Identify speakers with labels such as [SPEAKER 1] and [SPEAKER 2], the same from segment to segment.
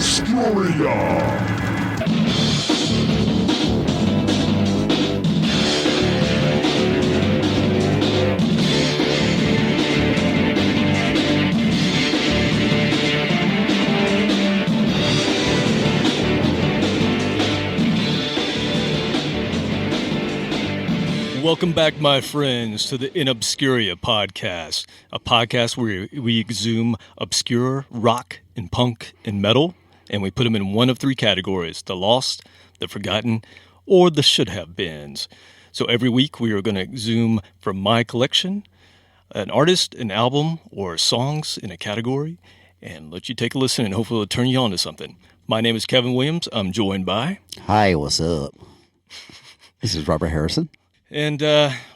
[SPEAKER 1] InObscuria.
[SPEAKER 2] Welcome back, my friends, to the InObscuria podcast, a podcast where we exhume obscure rock and punk and metal, and we put them in one of three categories: the lost, the forgotten, or the should-have-beens. So every week we are going to exhume from my collection an artist, an album, or songs in a category, and let you take a listen, and hopefully it'll turn you on to something. My name is Kevin Williams. I'm joined by...
[SPEAKER 3] Hi, what's up? This is Robert Harrison.
[SPEAKER 2] And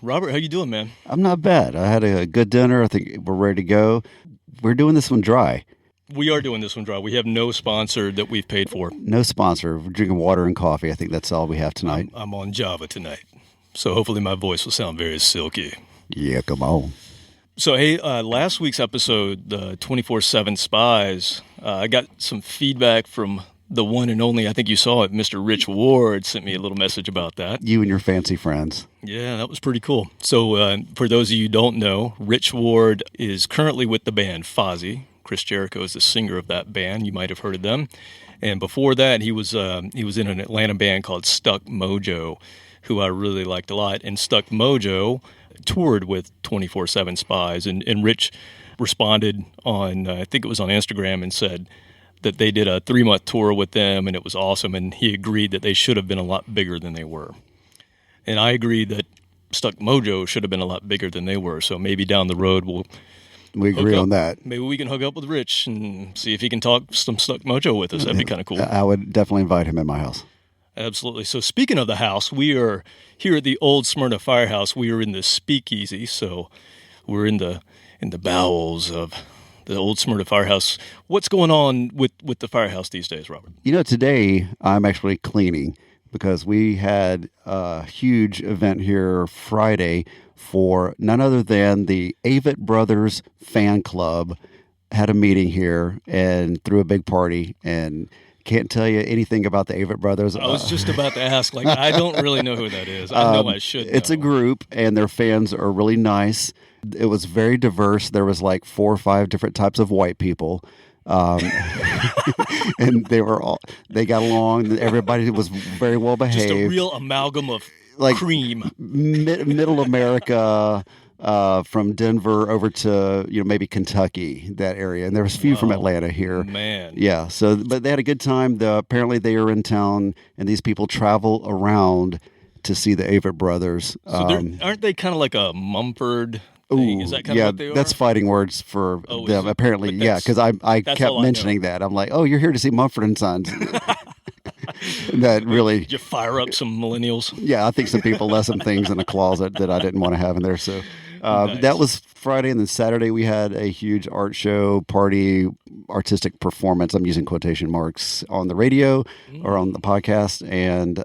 [SPEAKER 2] Robert, how you doing, man?
[SPEAKER 3] I'm not bad. I had a good dinner. I think we're ready to go. We're doing this one dry.
[SPEAKER 2] We are doing this one dry. We have no sponsor that we've paid for.
[SPEAKER 3] No sponsor. We're drinking water and coffee. I think that's all we have tonight.
[SPEAKER 2] I'm on Java tonight, so hopefully my voice will sound very silky.
[SPEAKER 3] Yeah, come on.
[SPEAKER 2] So, hey, last week's episode, the 24/7 Spies, I got some feedback from the one and only, I think you saw it, Mr. Rich Ward sent me a little message about that.
[SPEAKER 3] You and your fancy friends.
[SPEAKER 2] Yeah, that was pretty cool. So for those of you who don't know, Rich Ward is currently with the band Fozzy. Chris Jericho is the singer of that band. You might have heard of them. And before that, he was in an Atlanta band called Stuck Mojo, who I really liked a lot. And Stuck Mojo toured with 24/7 Spies. And Rich responded on, I think it was on Instagram, and said that they did a 3-month tour with them, and it was awesome, and he agreed that they should have been a lot bigger than they were. And I agreed that Stuck Mojo should have been a lot bigger than they were, so maybe down the road
[SPEAKER 3] we agree on that.
[SPEAKER 2] Maybe we can hook up with Rich and see if he can talk some Stuck Mojo with us. That'd be kind of cool.
[SPEAKER 3] I would definitely invite him in my house.
[SPEAKER 2] Absolutely. So speaking of the house, we are here at the Old Smyrna Firehouse. We are in the speakeasy, so we're in the bowels of the Old Smyrna Firehouse. What's going on with the firehouse these days, Robert?
[SPEAKER 3] You know, today I'm actually cleaning because we had a huge event here Friday for none other than the Avett Brothers fan club had a meeting here and threw a big party, and can't tell you anything about the Avett Brothers.
[SPEAKER 2] I was just about to ask. I don't really know who that is. I know I should know.
[SPEAKER 3] It's a group, and their fans are really nice. It was very diverse. There was like 4 or 5 different types of white people. And they got along. Everybody was very well behaved.
[SPEAKER 2] Just a real amalgam of cream.
[SPEAKER 3] Middle America, from Denver over to maybe Kentucky, that area, and there was a few from Atlanta here.
[SPEAKER 2] Man,
[SPEAKER 3] yeah. So, but they had a good time. Apparently, they are in town, and these people travel around to see the Avett Brothers.
[SPEAKER 2] So aren't they kind of like a Mumford?
[SPEAKER 3] Ooh,
[SPEAKER 2] is that kind of what they are?
[SPEAKER 3] That's fighting words for them. Apparently, yeah, because I kept mentioning that. I'm like, oh, you're here to see Mumford and Sons. That really...
[SPEAKER 2] Did you fire up some millennials?
[SPEAKER 3] Yeah, I think some people left some things in a closet that I didn't want to have in there. So
[SPEAKER 2] nice.
[SPEAKER 3] That was Friday, and then Saturday we had a huge art show, party, artistic performance. I'm using quotation marks on the radio or on the podcast, and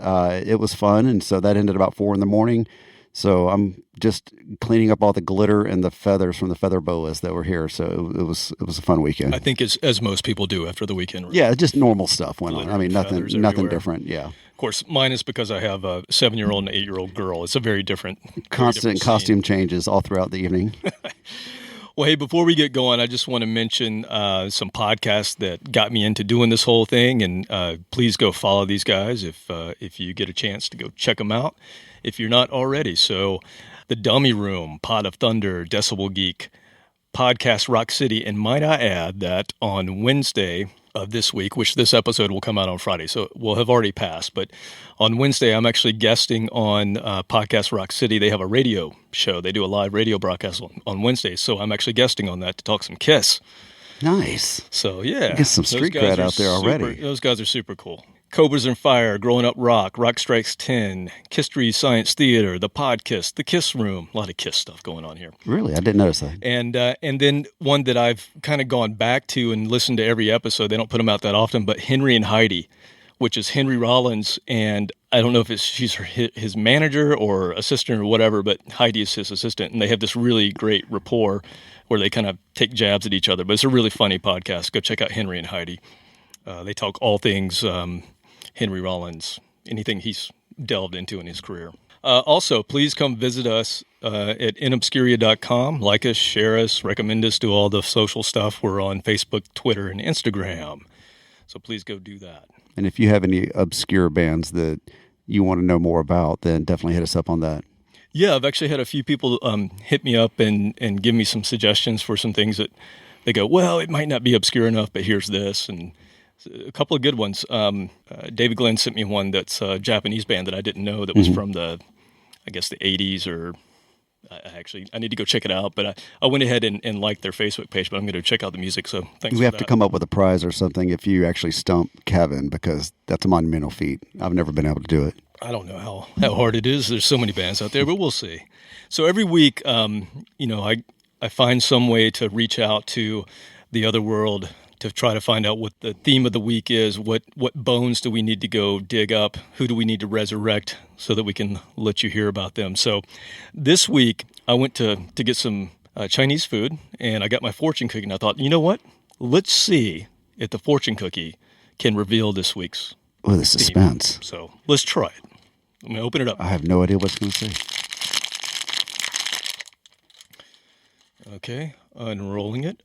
[SPEAKER 3] it was fun. And so that ended about 4 a.m. So I'm just cleaning up all the glitter and the feathers from the feather boas that were here. So it was a fun weekend.
[SPEAKER 2] I think as most people do after the weekend. Right?
[SPEAKER 3] Yeah, just normal stuff went
[SPEAKER 2] Glitter
[SPEAKER 3] on. I mean, nothing different. Yeah.
[SPEAKER 2] Of course, mine is because I have a 7-year-old and an 8-year-old girl. It's a very different,
[SPEAKER 3] constant costume changes all throughout the evening.
[SPEAKER 2] Well, hey, before we get going, I just want to mention some podcasts that got me into doing this whole thing, and please go follow these guys if you get a chance to go check them out, if you're not already. So, The Dummy Room, Pod of Thunder, Decibel Geek, Podcast Rock City, and might I add that on Wednesday of this week, which this episode will come out on Friday, so it will have already passed, but on Wednesday, I'm actually guesting on Podcast Rock City. They have a radio show. They do a live radio broadcast on Wednesday, so I'm actually guesting on that to talk some Kiss.
[SPEAKER 3] Nice.
[SPEAKER 2] So, yeah.
[SPEAKER 3] Get some street cred out there already.
[SPEAKER 2] Those guys are super cool. Cobras and Fire, Growing Up Rock, Rock Strikes 10, Kisstory Science Theater, The Podkiss, The Kiss Room. A lot of Kiss stuff going on here.
[SPEAKER 3] Really? I didn't notice that.
[SPEAKER 2] And then one that I've kind of gone back to and listened to every episode. They don't put them out that often, but Henry and Heidi, which is Henry Rollins, and I don't know if she's his manager or assistant or whatever, but Heidi is his assistant, and they have this really great rapport where they kind of take jabs at each other. But it's a really funny podcast. Go check out Henry and Heidi. They talk all things Henry Rollins, anything he's delved into in his career. Also, please come visit us at InObscuria.com. Like us, share us, recommend us, do all the social stuff. We're on Facebook, Twitter, and Instagram. So please go do that.
[SPEAKER 3] And if you have any obscure bands that you want to know more about, then definitely hit us up on that.
[SPEAKER 2] Yeah, I've actually had a few people hit me up and give me some suggestions for some things that they go, well, it might not be obscure enough, but here's this. And a couple of good ones. David Glenn sent me one that's a Japanese band that I didn't know that was from the 80s or I need to go check it out. But I went ahead and liked their Facebook page, but I'm going to check out the music. So thanks
[SPEAKER 3] We have to come up with a prize or something if you actually stump Kevin, because that's a monumental feat. I've never been able to do it.
[SPEAKER 2] I don't know how hard it is. There's so many bands out there, but we'll see. So every week, I find some way to reach out to the other world to try to find out what the theme of the week is, what bones do we need to go dig up, who do we need to resurrect so that we can let you hear about them. So this week, I went to get some Chinese food, and I got my fortune cookie, and I thought, you know what? Let's see if the fortune cookie can reveal this week's
[SPEAKER 3] Oh, the suspense.
[SPEAKER 2] theme. So let's try it. I'm going to open it up.
[SPEAKER 3] I have no idea what's going to say.
[SPEAKER 2] Okay, unrolling it.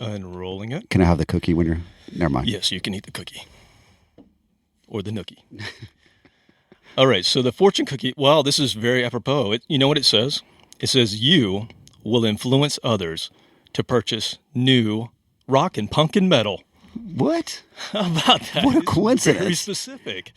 [SPEAKER 3] Can I have the cookie when you're... Never mind.
[SPEAKER 2] Yes, you can eat the cookie. Or the nookie. All right, so the fortune cookie, wow, this is very apropos. You know what it says? It says, you will influence others to purchase new rock and punk and metal.
[SPEAKER 3] What?
[SPEAKER 2] How about that?
[SPEAKER 3] What a
[SPEAKER 2] It's
[SPEAKER 3] coincidence.
[SPEAKER 2] Very specific.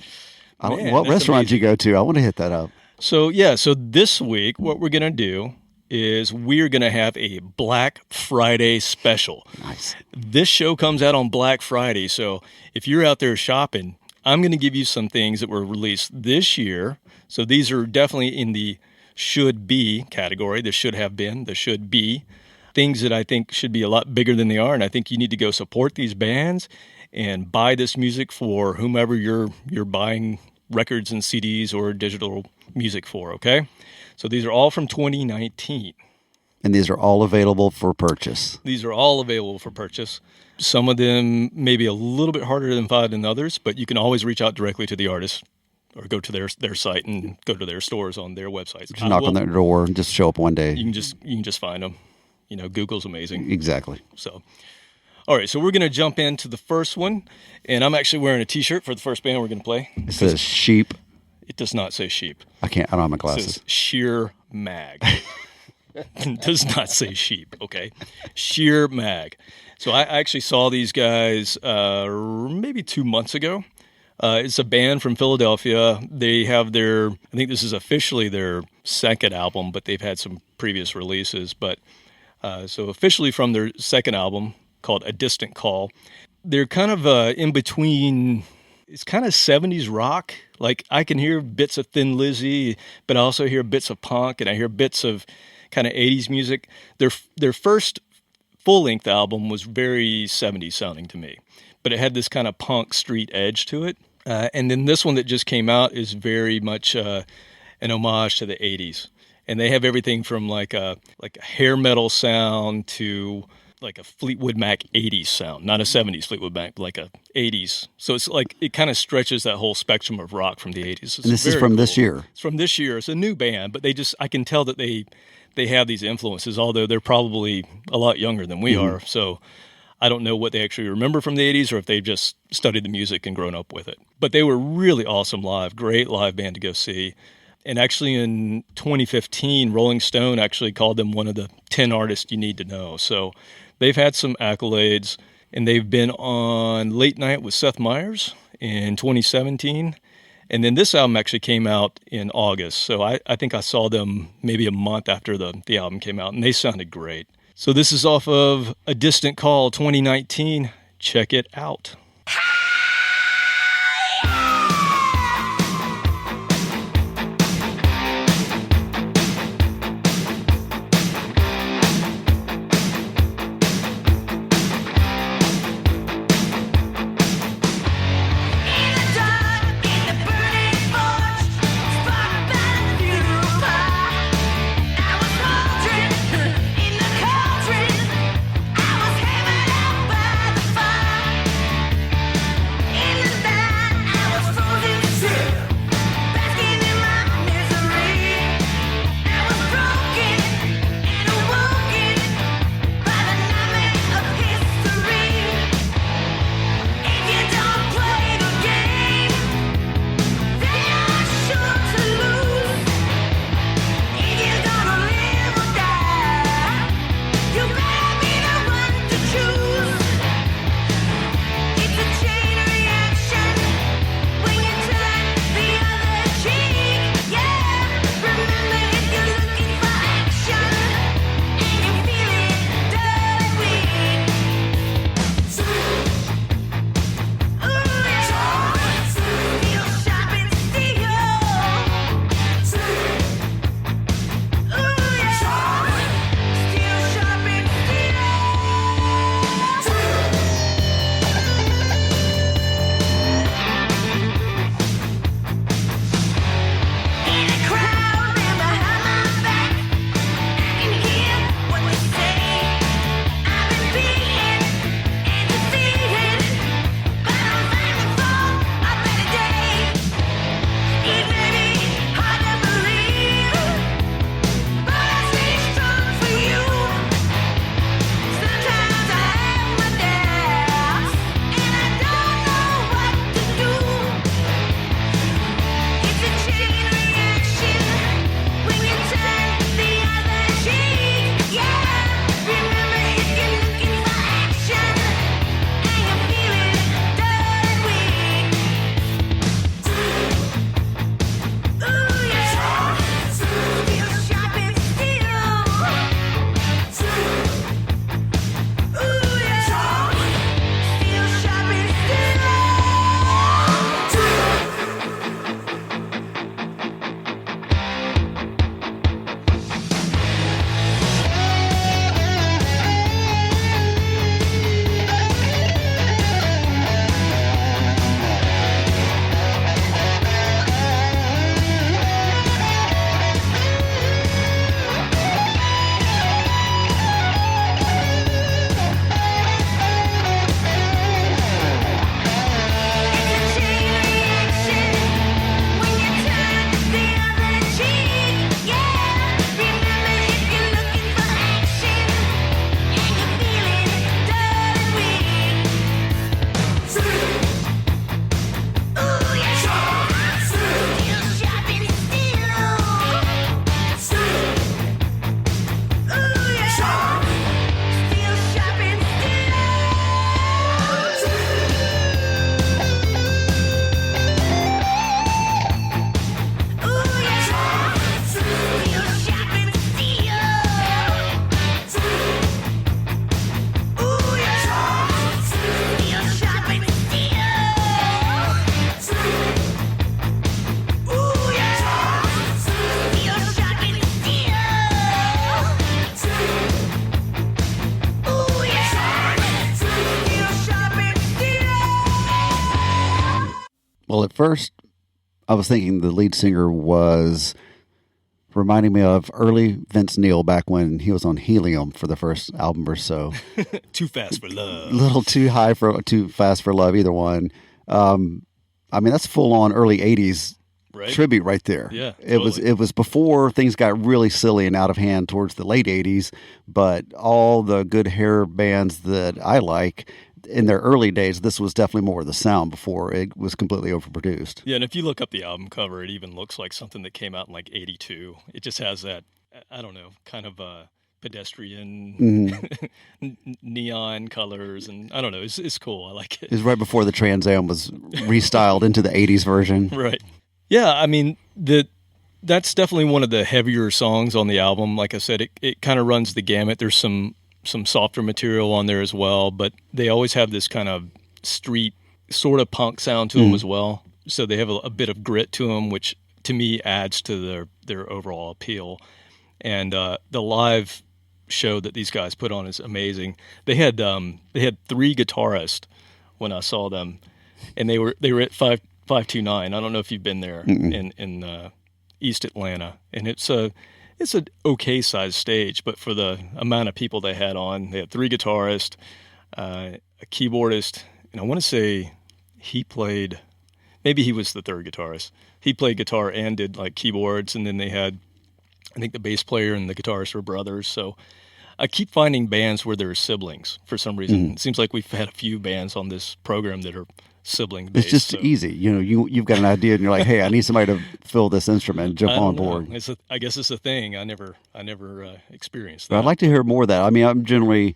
[SPEAKER 3] What
[SPEAKER 2] that's
[SPEAKER 3] restaurant did
[SPEAKER 2] amazing.
[SPEAKER 3] you go to? I want to hit that up.
[SPEAKER 2] So this week, what we're going to do is we're going to have a Black Friday special.
[SPEAKER 3] Nice.
[SPEAKER 2] This show comes out on Black Friday, so if you're out there shopping, I'm going to give you some things that were released this year. So these are definitely in the should be category, the should have been, the should be. Things that I think should be a lot bigger than they are, and I think you need to go support these bands and buy this music for whomever you're buying records and CDs or digital music for, okay? So these are all from 2019.
[SPEAKER 3] And these are all available for purchase.
[SPEAKER 2] These are all available for purchase. Some of them may be a little bit harder to find than others, but you can always reach out directly to the artist or go to their site and go to their stores on their websites.
[SPEAKER 3] Just knock on their door and just show up one day.
[SPEAKER 2] You can just find them. You know, Google's amazing.
[SPEAKER 3] Exactly.
[SPEAKER 2] So, all right, so we're going to jump into the first one, and I'm actually wearing a T-shirt for the first band we're going to play.
[SPEAKER 3] It says sheep.
[SPEAKER 2] It does not say sheep.
[SPEAKER 3] I don't have my
[SPEAKER 2] It
[SPEAKER 3] glasses.
[SPEAKER 2] says sheer mag. It does not say sheep, okay? Sheer mag. So I actually saw these guys maybe 2 months ago. It's a band from Philadelphia. They have I think this is officially their second album, but they've had some previous releases. But so officially from their second album called A Distant Call. They're kind of in between. It's kind of 70s rock. Like I can hear bits of Thin Lizzy, but I also hear bits of punk, and I hear bits of kind of 80s music. Their first full-length album was very 70s sounding to me, but it had this kind of punk street edge to it. And then this one that just came out is very much an homage to the 80s. And they have everything from like a hair metal sound to like a Fleetwood Mac 80s sound, not a 70s Fleetwood Mac, but like a 80s. So it's like it kind of stretches that whole spectrum of rock from the 80s. It's
[SPEAKER 3] And this is
[SPEAKER 2] very
[SPEAKER 3] from
[SPEAKER 2] cool.
[SPEAKER 3] this year.
[SPEAKER 2] It's from this year. It's a new band, but I can tell that they have these influences, although they're probably a lot younger than we are. So I don't know what they actually remember from the 80s or if they've just studied the music and grown up with it. But they were really awesome live, great live band to go see. And actually in 2015, Rolling Stone actually called them one of the 10 artists you need to know. So they've had some accolades, and they've been on Late Night with Seth Meyers in 2017. And then this album actually came out in August. So I think I saw them maybe a month after the album came out, and they sounded great. So this is off of A Distant Call 2019. Check it out.
[SPEAKER 3] Well, at first, I was thinking the lead singer was reminding me of early Vince Neil back when he was on Helium for the first album or so.
[SPEAKER 2] Too Fast for Love.
[SPEAKER 3] A little too fast for love, either one. I mean, that's full on early 80s
[SPEAKER 2] Right?
[SPEAKER 3] tribute right there.
[SPEAKER 2] Yeah,
[SPEAKER 3] It
[SPEAKER 2] totally.
[SPEAKER 3] was before things got really silly and out of hand towards the late 80s, but all the good hair bands that I like in their early days, this was definitely more of the sound before it was completely overproduced.
[SPEAKER 2] Yeah, and if you look up the album cover, it even looks like something that came out in like '82. It just has that, I don't know, kind of pedestrian neon colors, and I don't know, it's cool. I like
[SPEAKER 3] It
[SPEAKER 2] it.
[SPEAKER 3] was right before the Trans Am was restyled into the 80s version.
[SPEAKER 2] Right. Yeah, I mean, that's definitely one of the heavier songs on the album. Like I said, it kind of runs the gamut. There's some softer material on there as well, but they always have this kind of street sort of punk sound to them as well. So they have a bit of grit to them, which to me adds to their overall appeal. And the live show that these guys put on is amazing. They had 3 guitarists when I saw them, and they were at 529. I don't know if you've been there in East Atlanta, and it's an okay sized stage, but for the amount of people they had on, they had 3 guitarists, a keyboardist, and I want to say maybe he was the 3rd guitarist. He played guitar and did like keyboards, and then they had, I think the bass player and the guitarist were brothers. So I keep finding bands where there are siblings for some reason. It seems like we've had a few bands on this program that are sibling bass.
[SPEAKER 3] It's just easy. You've got an idea and you're like, hey, I need somebody to fill this instrument, jump on board.
[SPEAKER 2] I guess it's a thing. I never experienced that.
[SPEAKER 3] But I'd like to hear more of that. I mean, I'm generally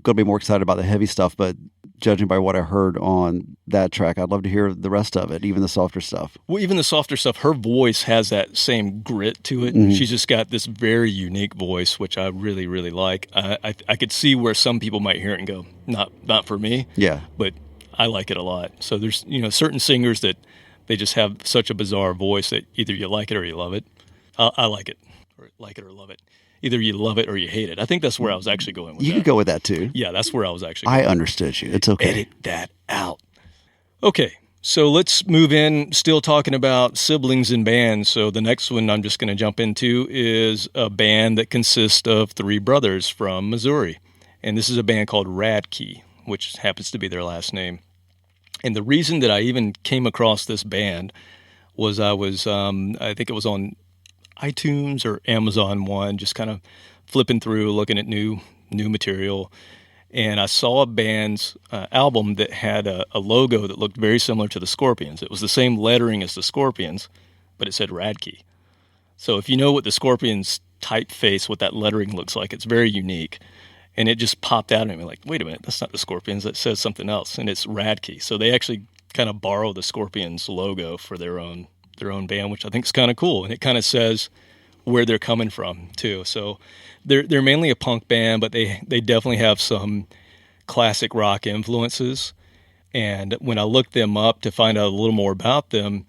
[SPEAKER 3] going to be more excited about the heavy stuff, but judging by what I heard on that track, I'd love to hear the rest of it, even the softer stuff.
[SPEAKER 2] Well, even the softer stuff, her voice has that same grit to it. Mm-hmm. She's just got this very unique voice, which I really, really like. I could see where some people might hear it and go, not for me.
[SPEAKER 3] Yeah.
[SPEAKER 2] But I like it a lot. So there's, certain singers that they just have such a bizarre voice that either you like it or you love it. I like it, or like it or love it. Either you love it or you hate it. I think that's where I was actually going with that.
[SPEAKER 3] You could go with that too.
[SPEAKER 2] Yeah, that's where I was actually going.
[SPEAKER 3] I understood you. It's okay.
[SPEAKER 2] Edit that out. Okay, so let's move in, still talking about siblings in bands. So the next one I'm just going to jump into is a band that consists of 3 brothers from Missouri. And this is a band called Radkey, which happens to be their last name. And the reason that I even came across this band was I think it was on iTunes or Amazon One, just kind of flipping through, looking at new material, and I saw a band's album that had a logo that looked very similar to the Scorpions. It was the same lettering as the Scorpions, but it said Radkey. So if you know what the Scorpions typeface, what that lettering looks like, it's very unique. And it just popped out at me like, wait a minute, that's not the Scorpions. That says something else, and it's Radkey. So they actually kind of borrow the Scorpions logo for their own band, which I think is kind of cool. And it kind of says where they're coming from too. So they're mainly a punk band, but they definitely have some classic rock influences. And when I looked them up to find out a little more about them,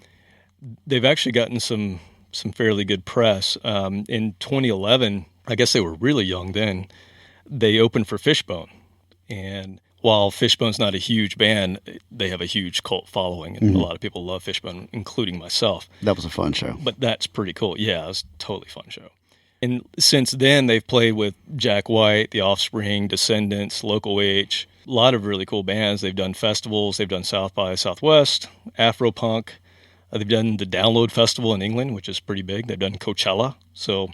[SPEAKER 2] they've actually gotten some fairly good press. In 2011, I guess they were really young then, they opened for Fishbone. And while Fishbone's not a huge band, they have a huge cult following, and a lot of people love Fishbone, including myself.
[SPEAKER 3] That was a fun show.
[SPEAKER 2] But that's pretty cool. Yeah, it was a totally fun show. And since then, they've played with Jack White, The Offspring, Descendants, Local H, a lot of really cool bands. They've done festivals. They've done South by Southwest, Afropunk. They've done the Download Festival in England, which is pretty big. They've done Coachella. So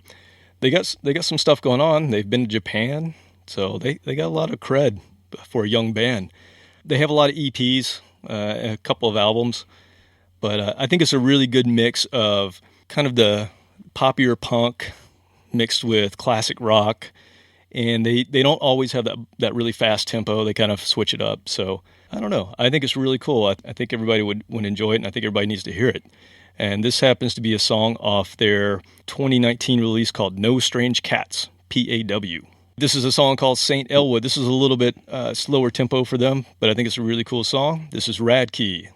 [SPEAKER 2] they got some stuff going on. They've been to Japan. So they got a lot of cred for a young band. They have a lot of EPs, a couple of albums, but I think it's a really good mix of kind of the poppier punk mixed with classic rock, and they don't always have that really fast tempo. They kind of switch it up. So I don't know. I think it's really cool. I think everybody would enjoy it, and I think everybody needs to hear it. And this happens to be a song off their 2019 release called No Strange Cats, P.A.W. This is a song called St. Elwood. This is a little bit slower tempo for them, but I think it's a really cool song. This is Radkey.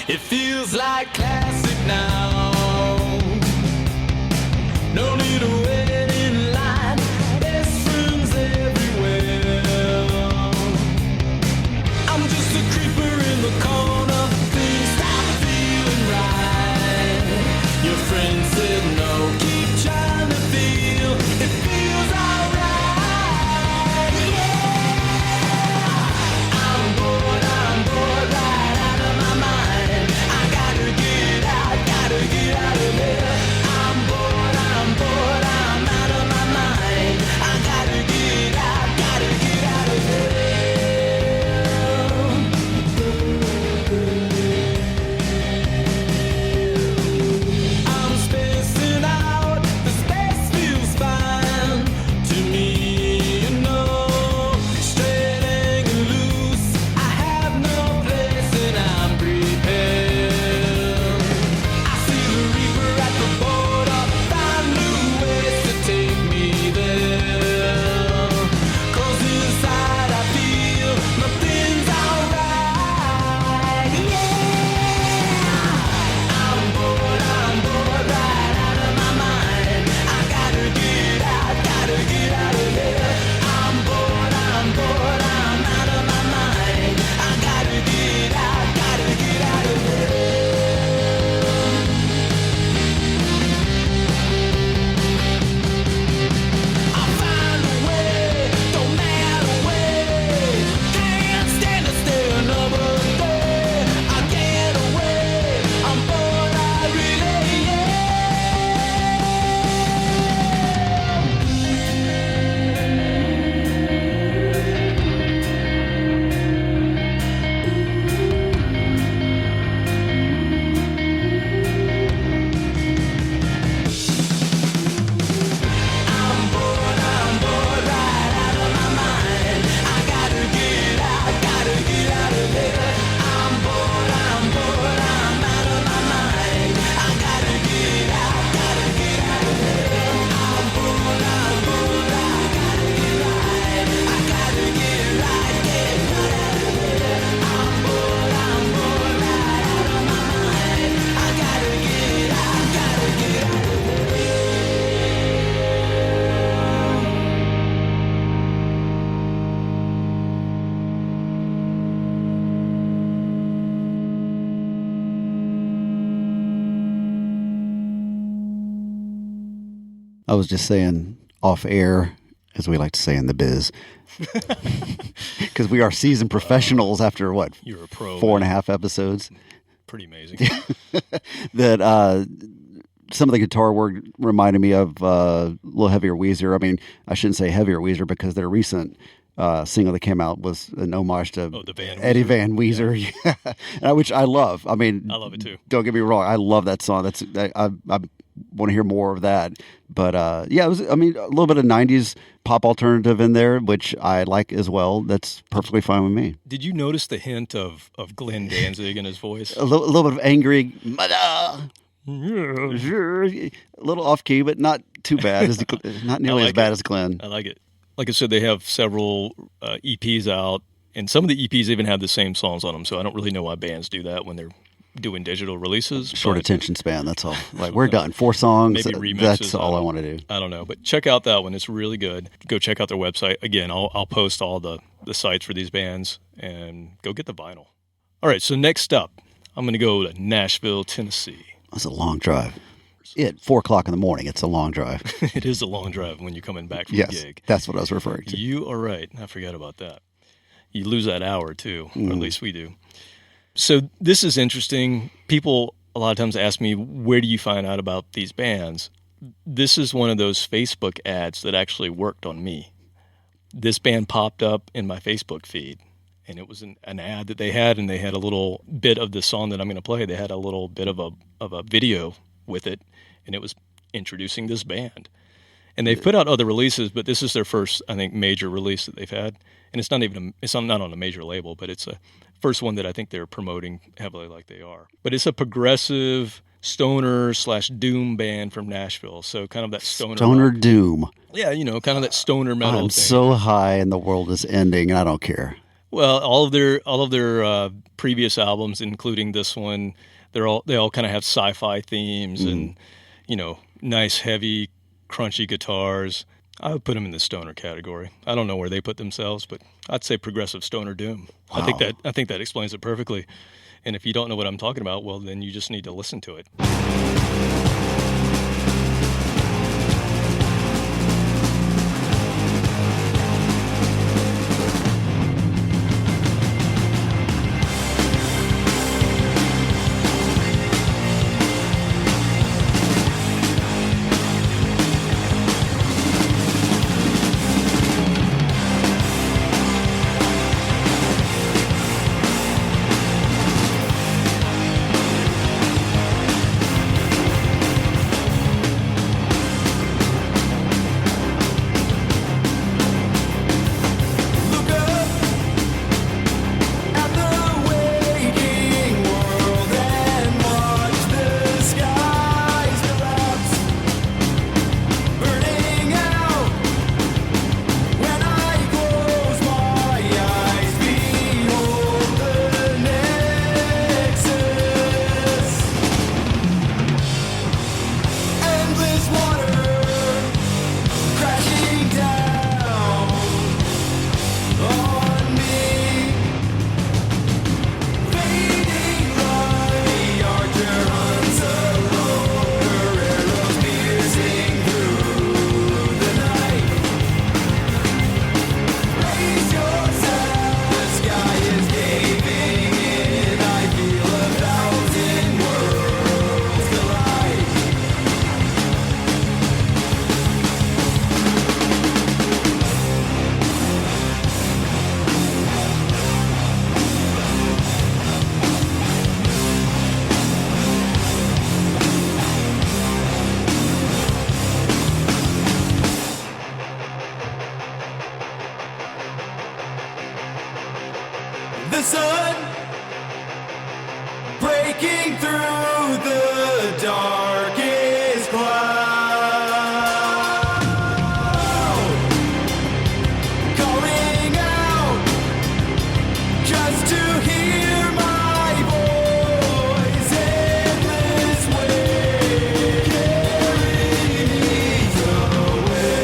[SPEAKER 1] It feels like classic now. No need to wait in line. Best friends everywhere. I'm just a creeper in the corner. Things stop feeling right. Your friend said no. Keep trying to feel. It feels alright. Yeah. I'm bored right out of my mind. I gotta get
[SPEAKER 3] I was just saying off air, as we like to say in the biz, because we are seasoned professionals after what?
[SPEAKER 2] You're a pro.
[SPEAKER 3] 4.5 episodes.
[SPEAKER 2] Pretty amazing.
[SPEAKER 3] That some of the guitar work reminded me of a little heavier Weezer. I mean, I shouldn't say heavier Weezer because their recent single that came out was an homage to Eddie Van Weezer, which I love. I mean,
[SPEAKER 2] I love it too.
[SPEAKER 3] Don't get me wrong, I love that song. I want to hear more of that. But yeah, it was. I mean, a little bit of '90s pop alternative in there, which I like as well. That's perfectly fine with me.
[SPEAKER 2] Did you notice the hint of Glenn Danzig in his voice?
[SPEAKER 3] A little bit of angry mother. A little off key, but not too bad. Not nearly as bad as Glenn.
[SPEAKER 2] I like it. Like I said, they have several EPs out, and some of the EPs even have the same songs on them. So I don't really know why bands do that when they're doing digital releases.
[SPEAKER 3] Short attention span. That's all. Like we're done. 4 songs.
[SPEAKER 2] Maybe remixes.
[SPEAKER 3] That's all I want to do.
[SPEAKER 2] I don't know, but check out that one. It's really good. Go check out their website. Again, I'll post all the sites for these bands, and go get the vinyl. All right. So next up, I'm going to go to Nashville, Tennessee.
[SPEAKER 3] That's a long drive. At 4:00 in the morning, it's a long drive.
[SPEAKER 2] It is a long drive when you're coming back from a gig.
[SPEAKER 3] That's what I was referring to.
[SPEAKER 2] You are right. I forgot about that. You lose that hour too, or at least we do. So this is interesting. People a lot of times ask me, where do you find out about these bands? This is one of those Facebook ads that actually worked on me. This band popped up in my Facebook feed, and it was an ad that they had, and they had a little bit of the song that I'm going to play. They had a little bit of a video with it, and it was introducing this band. And they've put out other releases, but this is their first, I think, major release that they've had. And it's not on a major label, but it's a first one that I think they're promoting heavily like they are. But it's a progressive stoner/doom band from Nashville. So kind of that stoner rock.
[SPEAKER 3] Doom.
[SPEAKER 2] Yeah, kind of that stoner metal
[SPEAKER 3] I'm
[SPEAKER 2] thing.
[SPEAKER 3] so high and the world is ending, and I don't care.
[SPEAKER 2] Well, all of their previous albums, including this one, they all kind of have sci-fi themes and nice heavy crunchy guitars. I would put them in the stoner category. I don't know where they put themselves, but I'd say progressive stoner doom. Wow. I think that explains it perfectly. And if you don't know what I'm talking about, well, then you just need to listen to it.
[SPEAKER 1] The sun breaking through the darkest cloud, calling out just to hear my voice. Endless way carries away.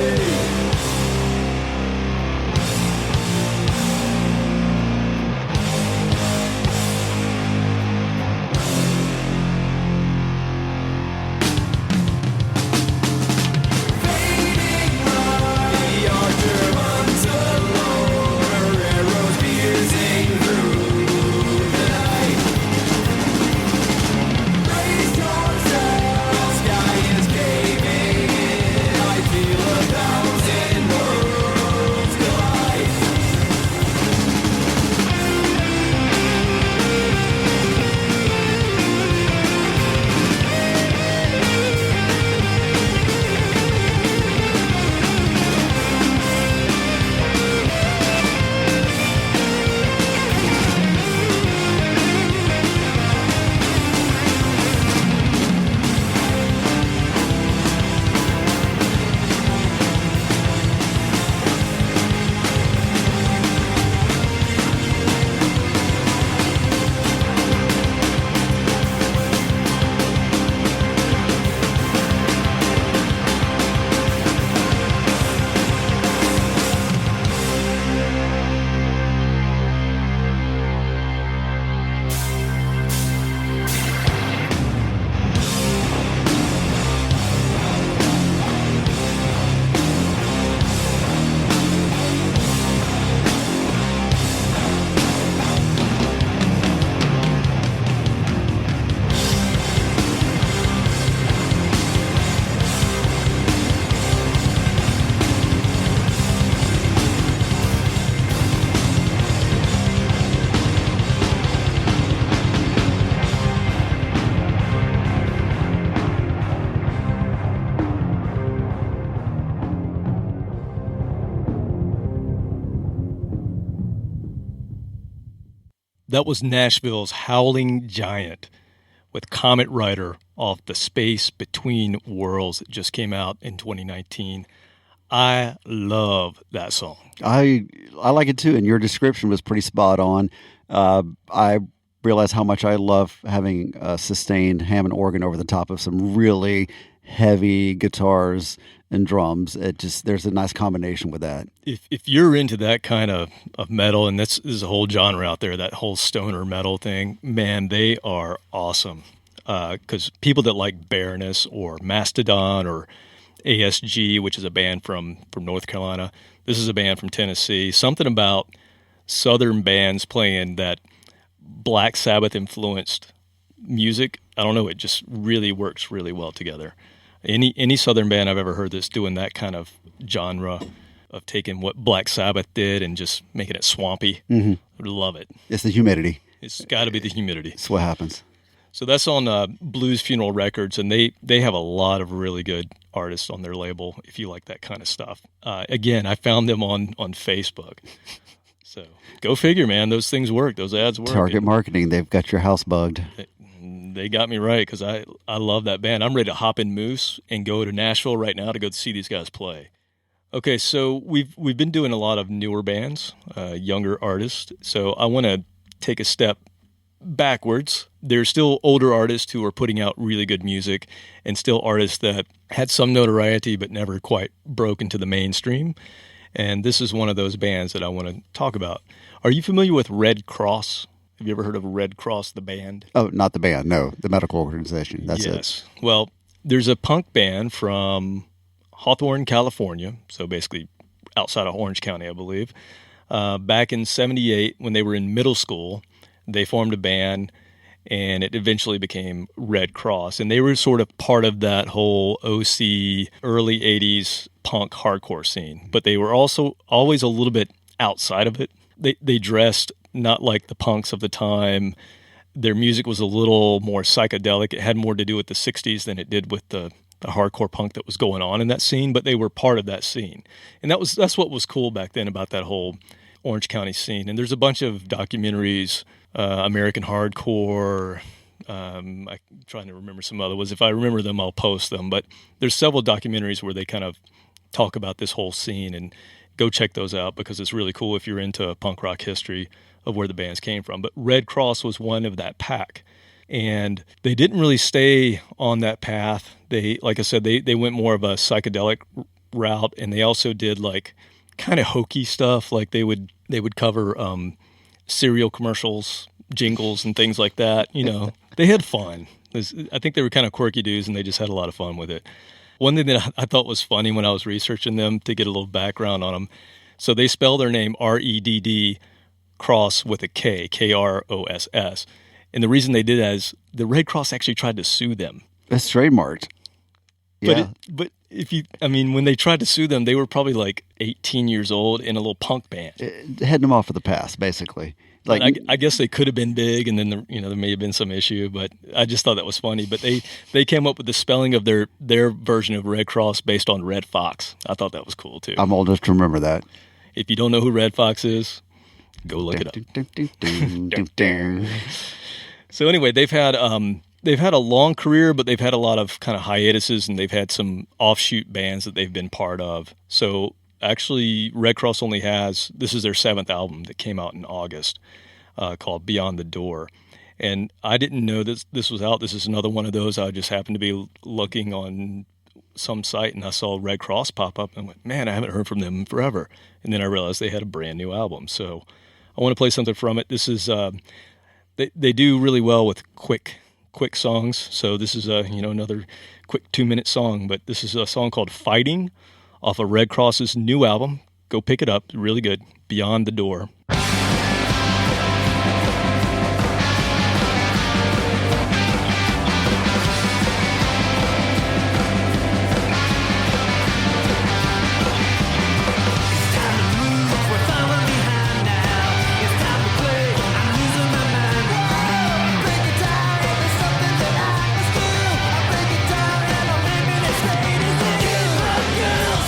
[SPEAKER 2] That was Nashville's Howling Giant with Comet Rider off the Space Between Worlds that just came out in 2019. I love that song.
[SPEAKER 3] I like it too, and your description was pretty spot on. I realize how much I love having a sustained Hammond organ over the top of some really heavy guitars and drums. There's a nice combination with that.
[SPEAKER 2] If you're into that kind of metal, and there's a whole genre out there, that whole stoner metal thing, man, they are awesome. Because people that like Baroness or Mastodon or ASG, which is a band from North Carolina, this is a band from Tennessee. Something about Southern bands playing that Black Sabbath influenced music, I don't know, it just really works really well together. Any Southern band I've ever heard that's doing that kind of genre of taking what Black Sabbath did and just making it swampy, I love it.
[SPEAKER 3] It's the humidity.
[SPEAKER 2] It's got to be the humidity.
[SPEAKER 3] It's what happens.
[SPEAKER 2] So that's on Blues Funeral Records, and they have a lot of really good artists on their label if you like that kind of stuff. Again, I found them on Facebook. So go figure, man. Those things work. Those ads work.
[SPEAKER 3] Target marketing. They've got your house bugged.
[SPEAKER 2] They got me right because I love that band. I'm ready to hop in Moose and go to Nashville right now to go see these guys play. Okay, so we've been doing a lot of newer bands, younger artists. So I want to take a step backwards. There's still older artists who are putting out really good music and still artists that had some notoriety but never quite broke into the mainstream. And this is one of those bands that I want to talk about. Are you familiar with Red Kross? Have you ever heard of Red Kross, the band?
[SPEAKER 3] Oh, not the band. No, the medical organization. That's it.
[SPEAKER 2] Yes. Well, there's a punk band from Hawthorne, California, so basically outside of Orange County, I believe. Back in 78, when they were in middle school, they formed a band, and it eventually became Red Kross. And they were sort of part of that whole OC early 80s punk hardcore scene. But they were also always a little bit outside of it. They dressed not like the punks of the time. Their music was a little more psychedelic. It had more to do with the 60s than it did with the hardcore punk that was going on in that scene, but they were part of that scene. And that's what was cool back then about that whole Orange County scene. And there's a bunch of documentaries, American Hardcore, I'm trying to remember some other ones. If I remember them, I'll post them. But there's several documentaries where they kind of talk about this whole scene, and go check those out because it's really cool if you're into punk rock history of where the bands came from. But Red Kross was one of that pack. And they didn't really stay on that path. They, like I said, they went more of a psychedelic route, and they also did like kind of hokey stuff. Like they would cover cereal commercials, jingles, and things like that. You know, they had fun. I think they were kind of quirky dudes, and they just had a lot of fun with it. One thing that I thought was funny when I was researching them to get a little background on them, so they spell their name R-E-D-D, Kross with a K, K-R-O-S-S. And the reason they did that is the Red Kross actually tried to sue them.
[SPEAKER 3] That's trademarked. Yeah.
[SPEAKER 2] But when they tried to sue them, they were probably like 18 years old in a little punk band.
[SPEAKER 3] Heading them off of the past, basically.
[SPEAKER 2] Like I guess they could have been big, and then there may have been some issue. But I just thought that was funny. But they came up with the spelling of their version of Red Kross based on Red Fox. I thought that was cool too.
[SPEAKER 3] I'm old enough to remember that.
[SPEAKER 2] If you don't know who Red Fox is, go look it up. So anyway, they've had a long career, but they've had a lot of kind of hiatuses, and they've had some offshoot bands that they've been part of. So actually, Red Kross only this is their 7th album that came out in August, called Beyond the Door. And I didn't know this was out. This is another one of those. I just happened to be looking on some site, and I saw Red Kross pop up, and went, man, I haven't heard from them in forever. And then I realized they had a brand new album. So I want to play something from it. This is they do really well with quick songs. So this is another quick 2-minute song, but this is a song called Fighting off of Red Kross's new album. Go pick it up. Really good. Beyond the Door.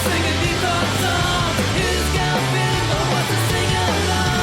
[SPEAKER 1] Sing a deep song, he's got a what's to sing along.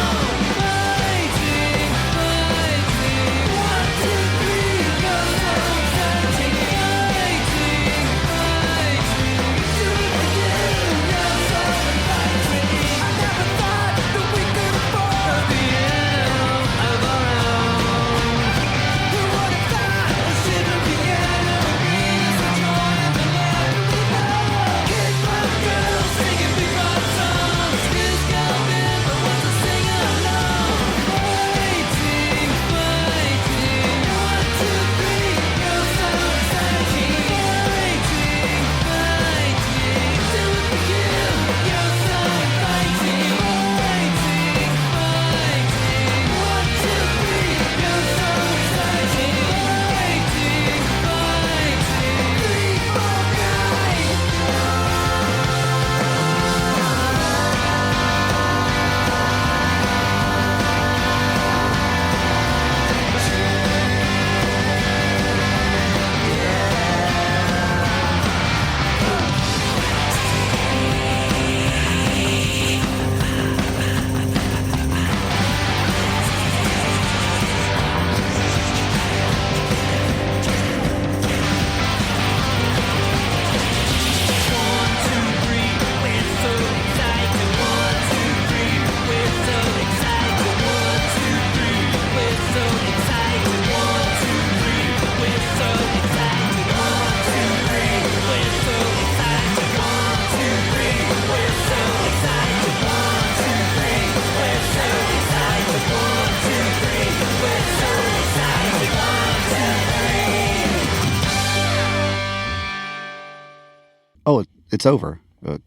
[SPEAKER 3] it's over.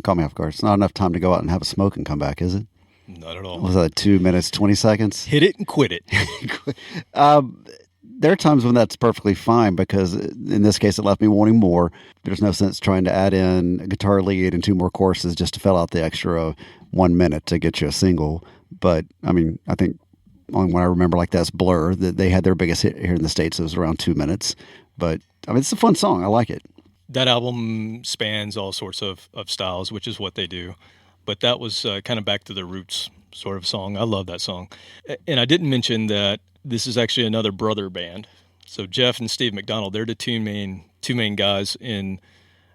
[SPEAKER 3] Call me off guard. It's not enough time to go out and have a smoke and come back, is it?
[SPEAKER 2] Not at all.
[SPEAKER 3] Was that 2 minutes, 20 seconds?
[SPEAKER 2] Hit it and quit it.
[SPEAKER 3] There are times when that's perfectly fine because in this case, it left me wanting more. There's no sense trying to add in a guitar lead and 2 more courses just to fill out the extra 1 minute to get you a single. But I mean, I think only one I remember like that's Blur, that they had their biggest hit here in the States. It was around 2 minutes. But I mean, it's a fun song. I like it.
[SPEAKER 2] That album spans all sorts of styles, which is what they do. But that was kind of back to the roots sort of song. I love that song. And I didn't mention that this is actually another brother band. So Jeff and Steve McDonald, they're the two main guys in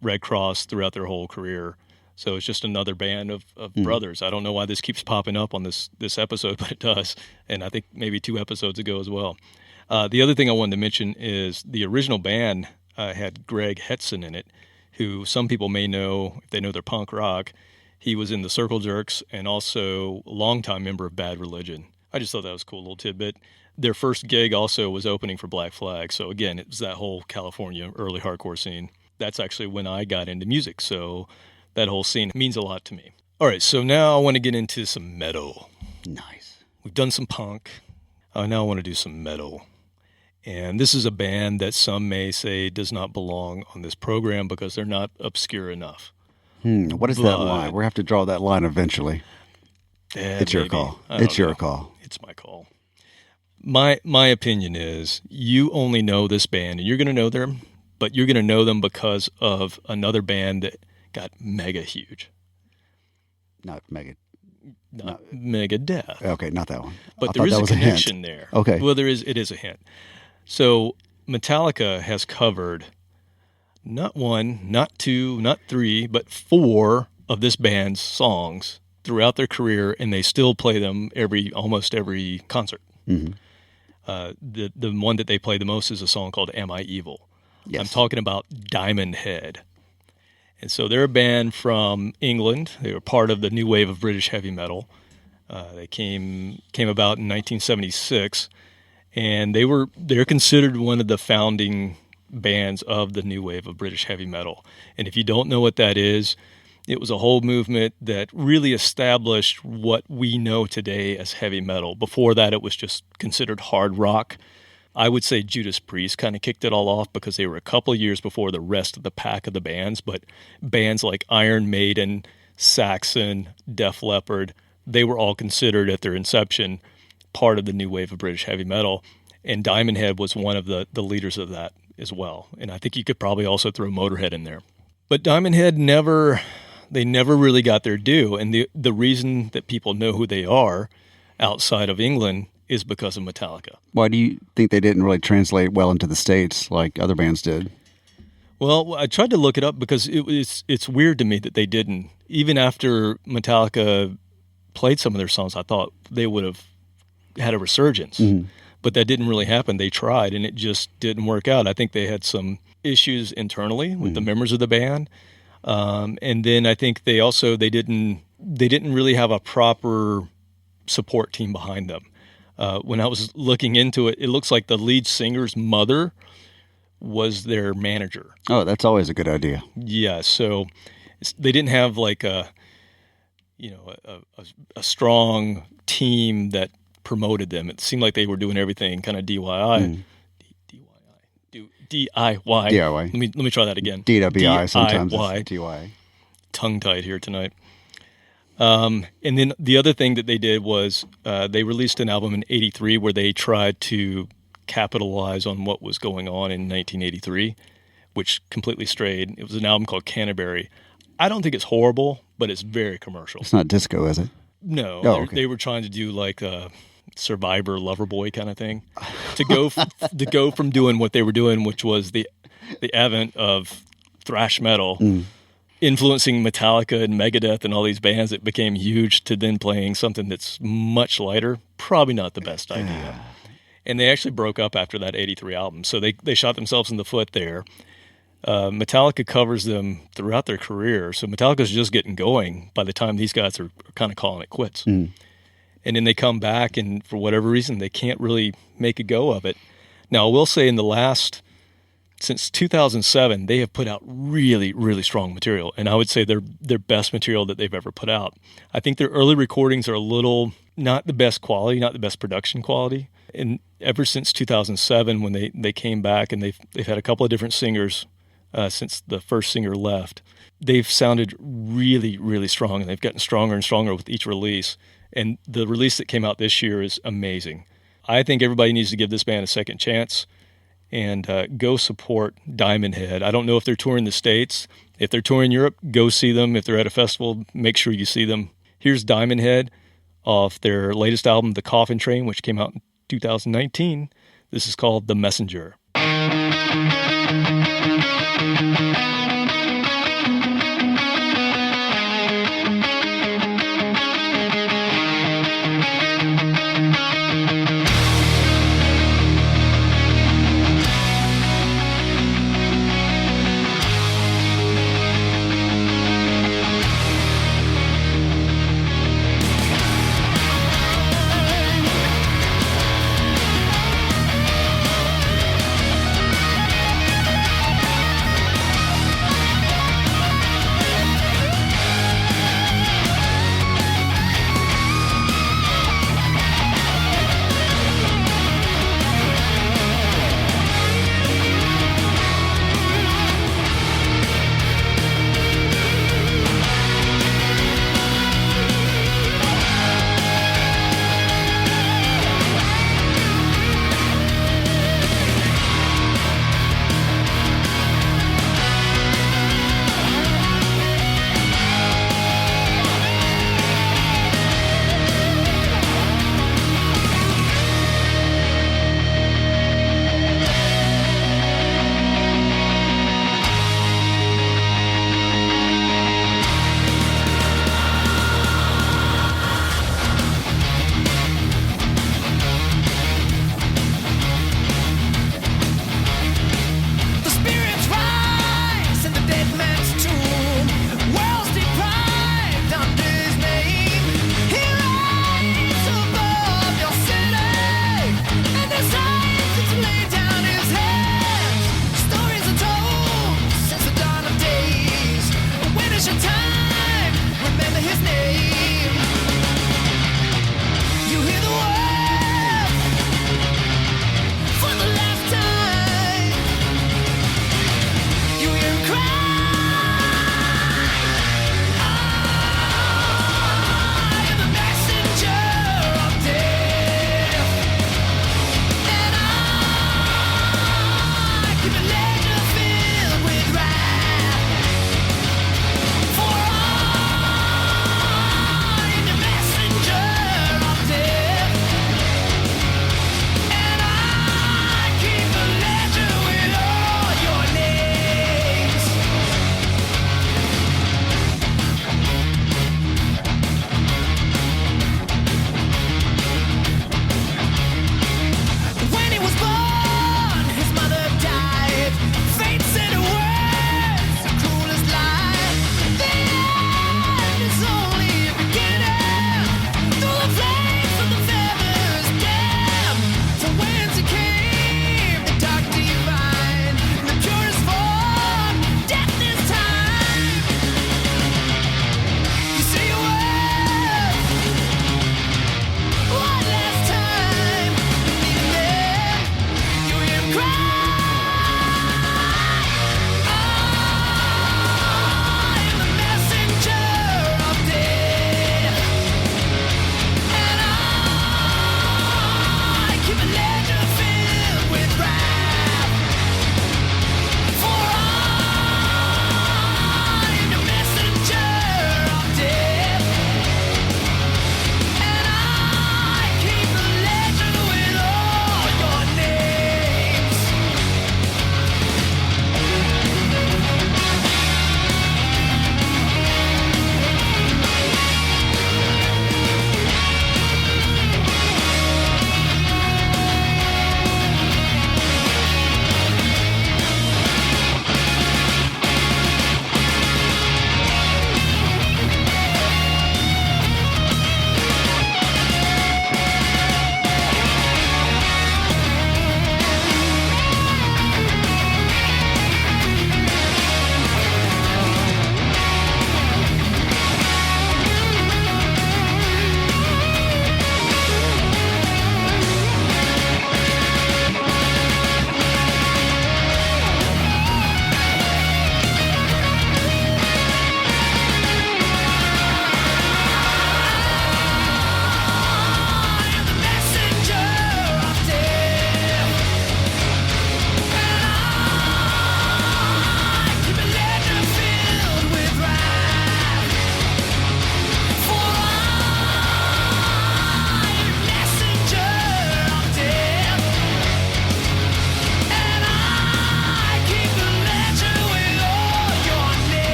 [SPEAKER 2] Red Kross throughout their whole career. So it's just another band of brothers. I don't know why this keeps popping up on this episode, but it does. And I think maybe 2 episodes ago as well. The other thing I wanted to mention is the original band had Greg Hetson in it, who some people may know if they know their punk rock. He was in the Circle Jerks and also a longtime member of Bad Religion. I just thought that was a cool little tidbit. Their first gig also was opening for Black Flag. So again, it was that whole California early hardcore scene. That's actually when I got into music. So that whole scene means a lot to me. All right, so now I want to get into some metal.
[SPEAKER 3] Nice.
[SPEAKER 2] We've done some punk. Now I want to do some metal. And this is a band that some may say does not belong on this program because they're not obscure enough.
[SPEAKER 3] What is that line? We have to draw that line eventually. It's your call. It's your call.
[SPEAKER 2] It's my call. My opinion is you only know this band, and you're going to know them, but you're going to know them because of another band that got mega huge.
[SPEAKER 3] Not
[SPEAKER 2] Megadeth.
[SPEAKER 3] Okay, not that one.
[SPEAKER 2] But there is a connection there.
[SPEAKER 3] Okay.
[SPEAKER 2] Well, it is a hint. So Metallica has covered not 1, not 2, not 3, but 4 of this band's songs throughout their career, and they still play them almost every concert.
[SPEAKER 3] Mm-hmm.
[SPEAKER 2] The one that they play the most is a song called Am I Evil?
[SPEAKER 3] Yes.
[SPEAKER 2] I'm talking about Diamond Head. And so they're a band from England. They were part of the new wave of British heavy metal. They came about in 1976, and they're considered one of the founding bands of the new wave of British heavy metal. And if you don't know what that is, it was a whole movement that really established what we know today as heavy metal. Before that, it was just considered hard rock. I would say Judas Priest kind of kicked it all off because they were a couple of years before the rest of the pack of the bands. But bands like Iron Maiden, Saxon, Def Leppard, they were all considered at their inception part of the new wave of British heavy metal. And Diamond Head was one of the leaders of that as well. And I think you could probably also throw Motorhead in there. But Diamond Head never really got their due. And the reason that people know who they are outside of England is because of Metallica.
[SPEAKER 3] Why do you think they didn't really translate well into the States like other bands did?
[SPEAKER 2] Well, I tried to look it up because it's weird to me that they didn't. Even after Metallica played some of their songs, I thought they would have had a resurgence. Mm-hmm. But that didn't really happen. They tried, and it just didn't work out. I think they had some issues internally with the members of the band. And then I think they didn't really have a proper support team behind them. When I was looking into it, it looks like the lead singer's mother was their manager.
[SPEAKER 3] Oh, that's always a good idea.
[SPEAKER 2] Yeah, so they didn't have like a strong team that promoted them. It seemed like they were doing everything kind of DIY. DIY. Let me try that again.
[SPEAKER 3] DWI sometimes. DIY.
[SPEAKER 2] Tongue tied here tonight. And then the other thing that they did was they released an album in '83 where they tried to capitalize on what was going on in 1983, which completely strayed. It was an album called Canterbury. I don't think it's horrible, but it's very commercial.
[SPEAKER 3] It's not disco, is it?
[SPEAKER 2] No.
[SPEAKER 3] Okay.
[SPEAKER 2] They were trying to do like a Survivor Loverboy kind of thing to go from doing what they were doing, which was the advent of thrash metal, influencing Metallica and Megadeth and all these bands that became huge, to then playing something that's much lighter. Probably not the best idea. And they actually broke up after that '83 album, so they shot themselves in the foot there. Metallica covers them throughout their career, so Metallica's just getting going by the time these guys are kind of calling it quits. And then they come back, and for whatever reason, they can't really make a go of it. Now, I will say in the last since 2007, they have put out really, really strong material. And I would say their best material that they've ever put out. I think their early recordings are a little, not the best quality, not the best production quality. And ever since 2007, when they came back, and they've had a couple of different singers since the first singer left, they've sounded really, really strong, and they've gotten stronger and stronger with each release. And the release that came out this year is amazing. I think everybody needs to give this band a second chance and go support Diamond Head. I don't know if they're touring the States. If they're touring Europe, go see them. If they're at a festival, make sure you see them. Here's Diamond Head off their latest album, The Coffin Train, which came out in 2019. This is called The Messenger.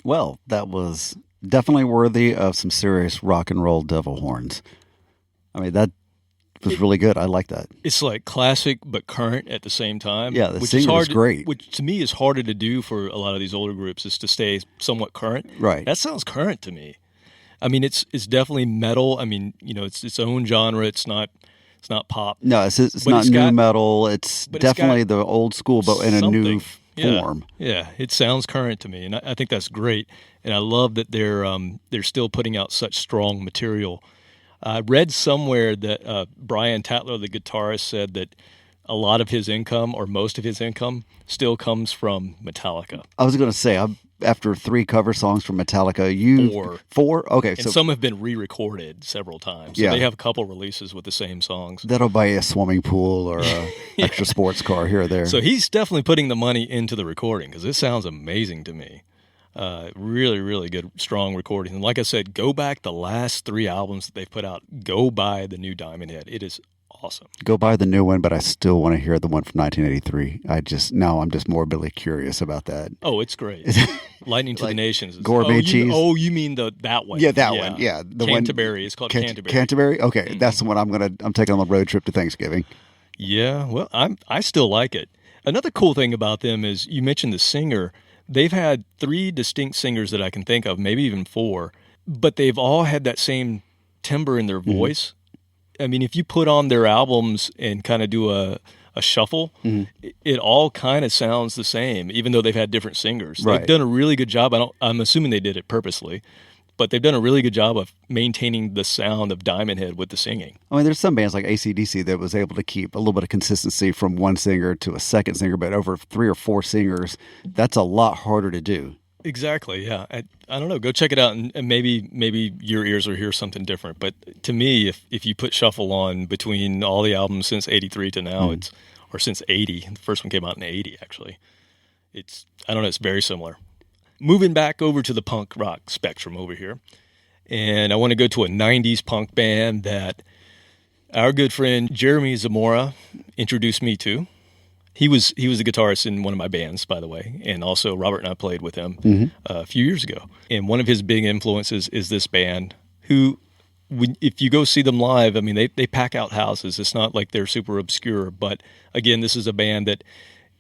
[SPEAKER 3] Well, that was definitely worthy of some serious rock and roll devil horns. I mean, that was really good. I like that.
[SPEAKER 2] It's like classic but current at the same time.
[SPEAKER 3] Yeah, the
[SPEAKER 2] which
[SPEAKER 3] singer
[SPEAKER 2] is hard
[SPEAKER 3] was great.
[SPEAKER 2] Which to me is harder to do for a lot of these older groups, is to stay somewhat current.
[SPEAKER 3] Right.
[SPEAKER 2] That sounds current to me. I mean, it's definitely metal. I mean, it's its own genre. It's not pop.
[SPEAKER 3] No, it's
[SPEAKER 2] But
[SPEAKER 3] not
[SPEAKER 2] it's
[SPEAKER 3] new
[SPEAKER 2] got-
[SPEAKER 3] metal. It's
[SPEAKER 2] but it's
[SPEAKER 3] definitely
[SPEAKER 2] got
[SPEAKER 3] the old school, but in a new
[SPEAKER 2] something. Yeah.
[SPEAKER 3] form.
[SPEAKER 2] Yeah, it sounds current to me, and I think that's great. And I love that they're still putting out such strong material. I read somewhere that Brian Tatler, the guitarist, said that a lot of his income, or most of his income, still comes from Metallica.
[SPEAKER 3] I was going to say, after 3 cover songs from Metallica, 4? Okay,
[SPEAKER 2] And
[SPEAKER 3] so
[SPEAKER 2] some have been re-recorded several times. So
[SPEAKER 3] Yeah.
[SPEAKER 2] they have a couple releases with the same songs.
[SPEAKER 3] that'll buy you a swimming pool or a extra sports car here or there.
[SPEAKER 2] So he's definitely putting the money into the recording, because it sounds amazing to me. Really, really good, strong recording. And like I said, go back the last 3 albums that they've put out. Go buy the new Diamond Head. It is awesome.
[SPEAKER 3] Go buy the new one, but I still want to hear the one from 1983. I'm just morbidly curious about that.
[SPEAKER 2] Oh, it's great. Lightning to the
[SPEAKER 3] Like
[SPEAKER 2] Nations.
[SPEAKER 3] gourmet cheese?
[SPEAKER 2] You mean that one?
[SPEAKER 3] Yeah, that one. Yeah, the one-
[SPEAKER 2] Canterbury. It's called Canterbury.
[SPEAKER 3] Canterbury? Okay, that's the one I'm taking on the road trip to Thanksgiving.
[SPEAKER 2] Yeah, well, I still like it. Another cool thing about them is, you mentioned the singer. They've had 3 distinct singers that I can think of, maybe even 4, but they've all had that same timbre in their voice. I mean, if you put on their albums and kind of do a shuffle, it all kind of sounds the same, even though they've had different singers.
[SPEAKER 3] Right.
[SPEAKER 2] They've done a really good job. I'm assuming they did it purposely, but they've done a really good job of maintaining the sound of Diamond Head with the singing.
[SPEAKER 3] I mean, there's some bands like AC/DC that was able to keep a little bit of consistency from one singer to a second singer, but over 3 or 4 singers, that's a lot harder to do.
[SPEAKER 2] Exactly. Yeah. I don't know. Go check it out, and maybe your ears will hear something different. But to me, if you put shuffle on between all the albums since '83 to now, or since '80, the first one came out in '80 actually. I don't know. It's very similar. Moving back over to the punk rock spectrum over here, and I want to go to a '90s punk band that our good friend Jeremy Zamora introduced me to. He was the guitarist in one of my bands, by the way, and also Robert and I played with him a few years ago. And one of his big influences is this band, who, if you go see them live, I mean, they pack out houses. It's not like they're super obscure, but again, this is a band that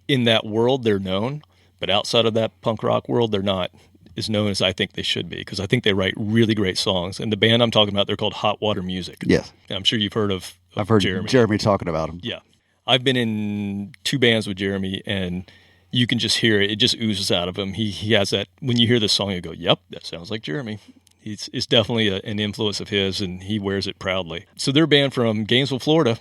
[SPEAKER 2] in that world they're known, but outside of that punk rock world, they're not as known as I think they should be, because I think they write really great songs. And the band I'm talking about, they're called Hot Water Music.
[SPEAKER 3] Yes.
[SPEAKER 2] And I'm sure you've heard of
[SPEAKER 3] I've heard
[SPEAKER 2] Jeremy.
[SPEAKER 3] Jeremy talking about them.
[SPEAKER 2] Yeah. I've been in 2 bands with Jeremy, and you can just hear it. It just oozes out of him. He has that, when you hear this song, you go, yep, that sounds like Jeremy. It's definitely an influence of his, and he wears it proudly. So they're a band from Gainesville, Florida.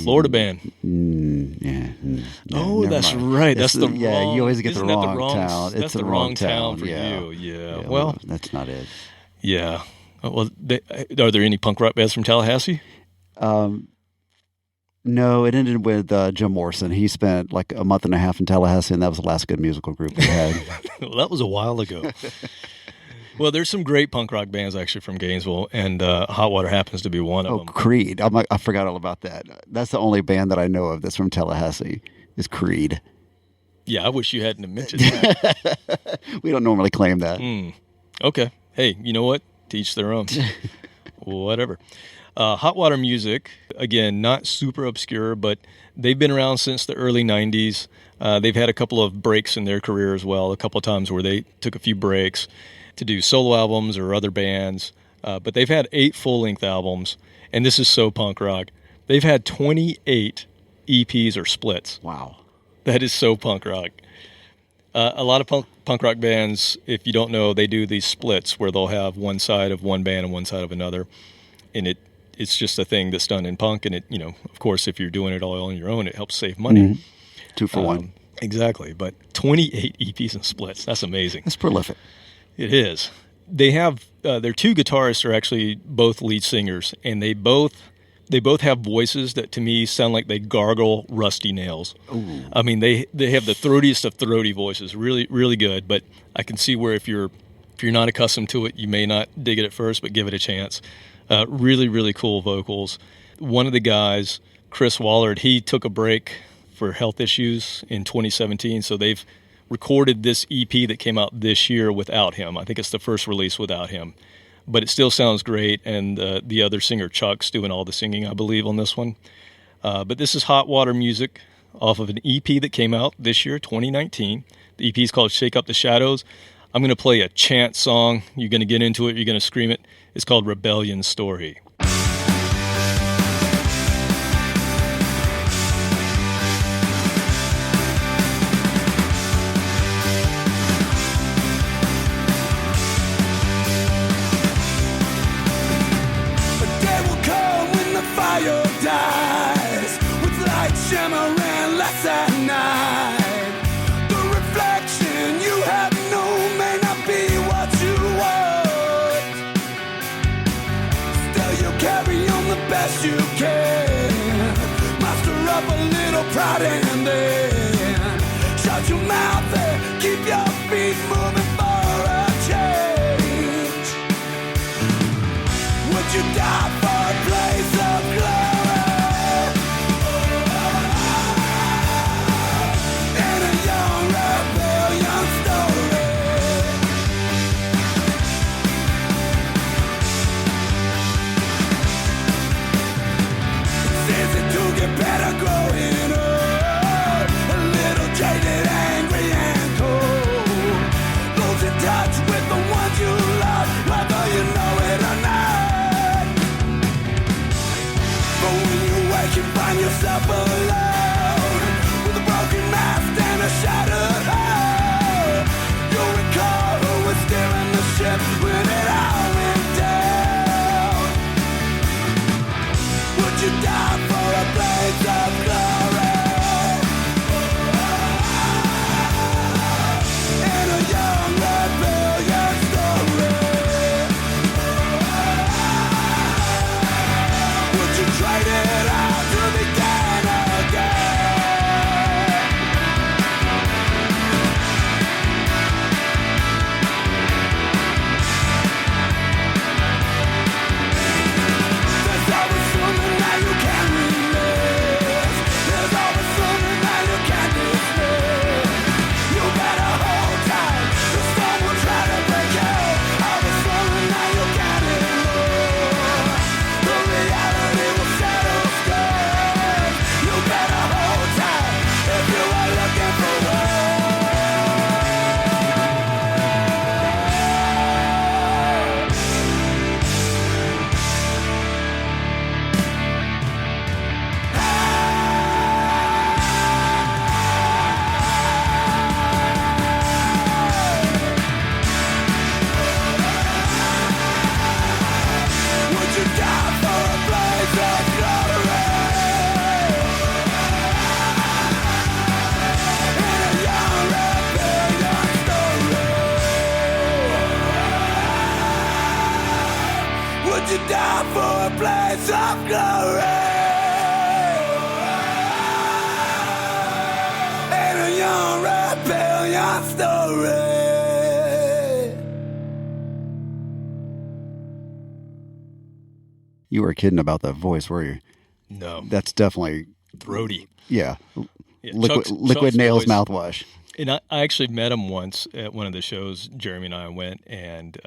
[SPEAKER 2] Florida band.
[SPEAKER 3] Never
[SPEAKER 2] That's
[SPEAKER 3] mind.
[SPEAKER 2] right.
[SPEAKER 3] It's
[SPEAKER 2] That's the
[SPEAKER 3] yeah,
[SPEAKER 2] wrong.
[SPEAKER 3] you always get the
[SPEAKER 2] isn't that
[SPEAKER 3] wrong town.
[SPEAKER 2] That's
[SPEAKER 3] It's
[SPEAKER 2] the wrong town for
[SPEAKER 3] yeah.
[SPEAKER 2] you. Yeah.
[SPEAKER 3] Yeah,
[SPEAKER 2] Well,
[SPEAKER 3] that's not it.
[SPEAKER 2] yeah. Well, are there any punk rock bands from Tallahassee?
[SPEAKER 3] No, it ended with Jim Morrison. He spent like a month and a half in Tallahassee, and that was the last good musical group we had.
[SPEAKER 2] Well, that was a while ago. Well, there's some great punk rock bands actually from Gainesville, and Hot Water happens to be one of
[SPEAKER 3] Oh,
[SPEAKER 2] them.
[SPEAKER 3] Creed. I forgot all about that. That's the only band that I know of that's from Tallahassee is Creed.
[SPEAKER 2] Yeah, I wish you hadn't have mentioned that.
[SPEAKER 3] We don't normally claim that.
[SPEAKER 2] Okay. Hey, you know what? To each their own. Whatever. Hot Water Music, again, not super obscure, but they've been around since the early 90s. They've had a couple of breaks in their career as well, a couple of times where they took a few breaks to do solo albums or other bands. But they've had 8 full-length albums, and this is so punk rock. They've had 28 EPs or splits.
[SPEAKER 3] Wow.
[SPEAKER 2] That is so punk rock. A lot of punk rock bands, if you don't know, they do these splits where they'll have one side of one band and one side of another. And it's just a thing that's done in punk. And of course, if you're doing it all on your own, it helps save money.
[SPEAKER 3] Mm-hmm. 2 for 1.
[SPEAKER 2] Exactly. But 28 EPs and splits, that's amazing.
[SPEAKER 3] That's prolific.
[SPEAKER 2] It is. They have, their 2 guitarists are actually both lead singers, and they both have voices that to me sound like they gargle rusty nails. Ooh. I mean, they have the throatiest of throaty voices, really, really good. But I can see where if you're not accustomed to it, you may not dig it at first, but give it a chance. Really, really cool vocals. One of the guys, Chris Wallard, he took a break for health issues in 2017, so they've recorded this EP that came out this year without him. I think it's the first release without him. But it still sounds great, and the other singer, Chuck's, doing all the singing, I believe, on this one. But this is Hot Water Music off of an EP that came out this year, 2019. The EP is called Shake Up the Shadows. I'm going to play a chant song. You're going to get into it. You're going to scream it. It's called Rebellion Story.
[SPEAKER 1] Dies with light shimmering less at night. The reflection you have known may not be what you want. Still you carry on the best you can. Muster up a little pride and then shut your mouth and keep your feet moving for a change. Would you die for a place of glory? Better growing up, a little jaded, angry and cold, losing touch with the ones you love, whether you know it or not. But when you wake you find yourself alone, with a broken mast and a shattered heart, you'll recall who was steering the ship when it all went down. Would you die for a blaze of glory in a young rebellion story? Would you trade it all to begin again? There's always something that you can't resist. There's always something that you can't dismiss. You better hold tight, the storm will try to break you. Always something that you can't ignore. The reality will settle scores. You better hold tight if you are looking for war. Would you die for a blaze of glory in a young rebellion story? Would you die for a blaze of glory in a young rebellion story?
[SPEAKER 3] You were kidding about that voice, were you?
[SPEAKER 2] No,
[SPEAKER 3] That's definitely,
[SPEAKER 2] throaty.
[SPEAKER 3] yeah,
[SPEAKER 2] Yeah,
[SPEAKER 3] liquid
[SPEAKER 2] Chuck's
[SPEAKER 3] nails
[SPEAKER 2] voice.
[SPEAKER 3] mouthwash.
[SPEAKER 2] And I actually met him once at one of the shows. Jeremy and I went, and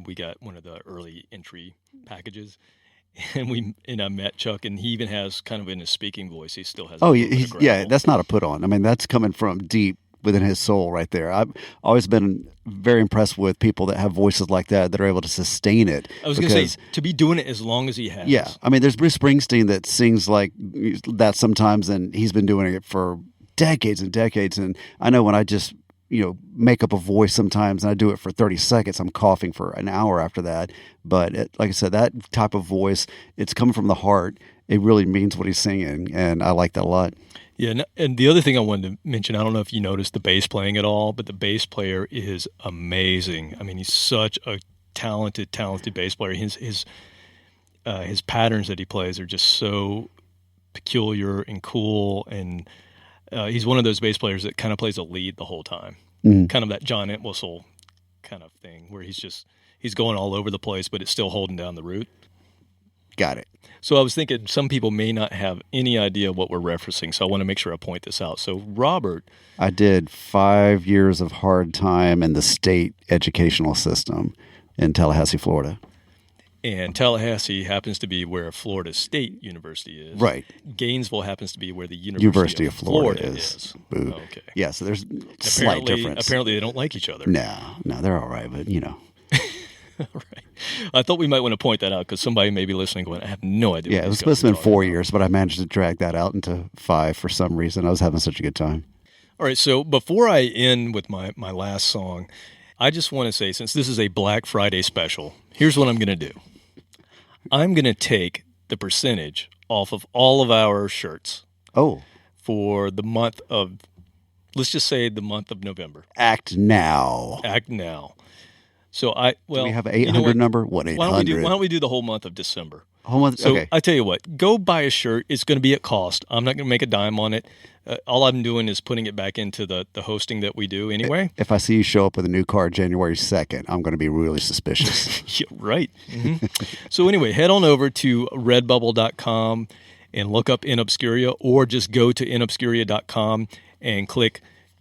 [SPEAKER 2] we got one of the early entry packages. And I met Chuck, and he even has kind of in his speaking voice, he still has.
[SPEAKER 3] Oh,
[SPEAKER 2] a little bit of
[SPEAKER 3] yeah,
[SPEAKER 2] gravel.
[SPEAKER 3] that's not a put on. I mean, that's coming from deep within his soul right there. I've always been very impressed with people that have voices like that are able to sustain it.
[SPEAKER 2] I was going to say, to be doing it as long as he has.
[SPEAKER 3] Yeah, I mean, there's Bruce Springsteen that sings like that sometimes, and he's been doing it for decades and decades. And I know when I just make up a voice sometimes, and I do it for 30 seconds, I'm coughing for an hour after that. But like I said, that type of voice, it's coming from the heart. It really means what he's singing, and I like that a lot.
[SPEAKER 2] Yeah, and the other thing I wanted to mention, I don't know if you noticed the bass playing at all, but the bass player is amazing. I mean, he's such a talented bass player. His patterns that he plays are just so peculiar and cool, and he's one of those bass players that kind of plays a lead the whole time, kind of that John Entwistle kind of thing, where he's going all over the place, but it's still holding down the root.
[SPEAKER 3] Got it.
[SPEAKER 2] So I was thinking some people may not have any idea what we're referencing, so I want to make sure I point this out. So Robert,
[SPEAKER 3] I did 5 years of hard time in the state educational system in Tallahassee, Florida.
[SPEAKER 2] and Tallahassee happens to be where Florida State University is.
[SPEAKER 3] Right.
[SPEAKER 2] Gainesville happens to be where the University of Florida is.
[SPEAKER 3] Boo.
[SPEAKER 2] Okay.
[SPEAKER 3] Yeah, so there's slight difference.
[SPEAKER 2] Apparently they don't like each other.
[SPEAKER 3] No, they're all right, but you know.
[SPEAKER 2] Right. I thought we might want to point that out because somebody may be listening going, I have no idea.
[SPEAKER 3] Yeah, it was supposed to have been 4 years, but I managed to drag that out into 5 for some reason. I was having such a good time.
[SPEAKER 2] All right, so before I end with my last song, I just want to say, since this is a Black Friday special, here's what I'm going to do. I'm going to take the percentage off of all of our shirts
[SPEAKER 3] Oh,
[SPEAKER 2] for the month of, let's just say the month of November.
[SPEAKER 3] act now.
[SPEAKER 2] Act now. So
[SPEAKER 3] Do we have an 800 number? What, 800?
[SPEAKER 2] Why don't we do the whole month of December?
[SPEAKER 3] Whole month?
[SPEAKER 2] So
[SPEAKER 3] Okay.
[SPEAKER 2] I tell you what, go buy a shirt. It's going to be at cost. I'm not going to make a dime on it. All I'm doing is putting it back into the hosting that we do anyway.
[SPEAKER 3] If I see you show up with a new car January 2nd, I'm going to be really suspicious.
[SPEAKER 2] Yeah, right. Mm-hmm. So anyway, head on over to redbubble.com and look up InObscuria, or just go to inobscuria.com and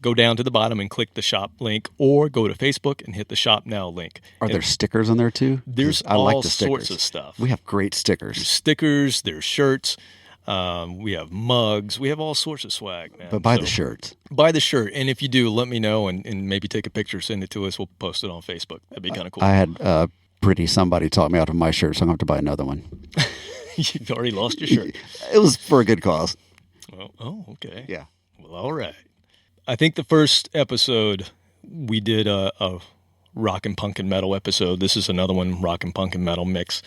[SPEAKER 2] go down to the bottom and click the shop link, or go to Facebook and hit the shop now link.
[SPEAKER 3] Are there stickers on there too? 'Cause
[SPEAKER 2] There's
[SPEAKER 3] I like
[SPEAKER 2] all
[SPEAKER 3] the stickers.
[SPEAKER 2] sorts of stuff.
[SPEAKER 3] We have great stickers.
[SPEAKER 2] There's stickers, there's shirts, we have mugs, we have all sorts of swag, man.
[SPEAKER 3] But buy
[SPEAKER 2] So
[SPEAKER 3] the shirts.
[SPEAKER 2] Buy the shirt, and if you do, let me know and maybe take a picture, send it to us. We'll post it on Facebook. That'd be kind of cool.
[SPEAKER 3] I had pretty somebody talk me out of my shirt, so I'm going to have to buy another one.
[SPEAKER 2] You've already lost your shirt.
[SPEAKER 3] It was for a good cause.
[SPEAKER 2] Oh, okay.
[SPEAKER 3] Yeah.
[SPEAKER 2] Well, all right. I think the first episode we did a rock and punk and metal episode. This is another one, rock and punk and metal mix.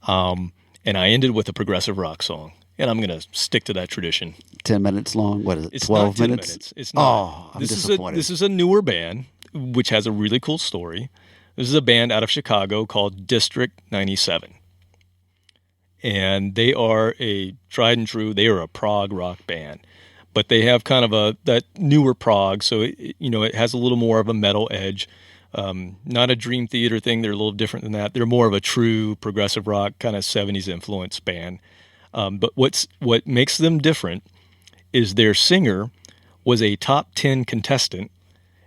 [SPEAKER 2] And I ended with a progressive rock song. And I'm going to stick to that tradition.
[SPEAKER 3] 10 minutes long? What is it?
[SPEAKER 2] It's
[SPEAKER 3] 12
[SPEAKER 2] not 10
[SPEAKER 3] minutes?
[SPEAKER 2] It's not.
[SPEAKER 3] Oh, I'm disappointed.
[SPEAKER 2] This is a newer band, which has a really cool story. This is a band out of Chicago called District 97. And they are a tried and true, they are a prog rock band. But they have kind of that newer prog, so it has a little more of a metal edge. Not a Dream Theater thing. They're a little different than that. They're more of a true progressive rock, kind of 70s influence band. But what makes them different is their singer was a top 10 contestant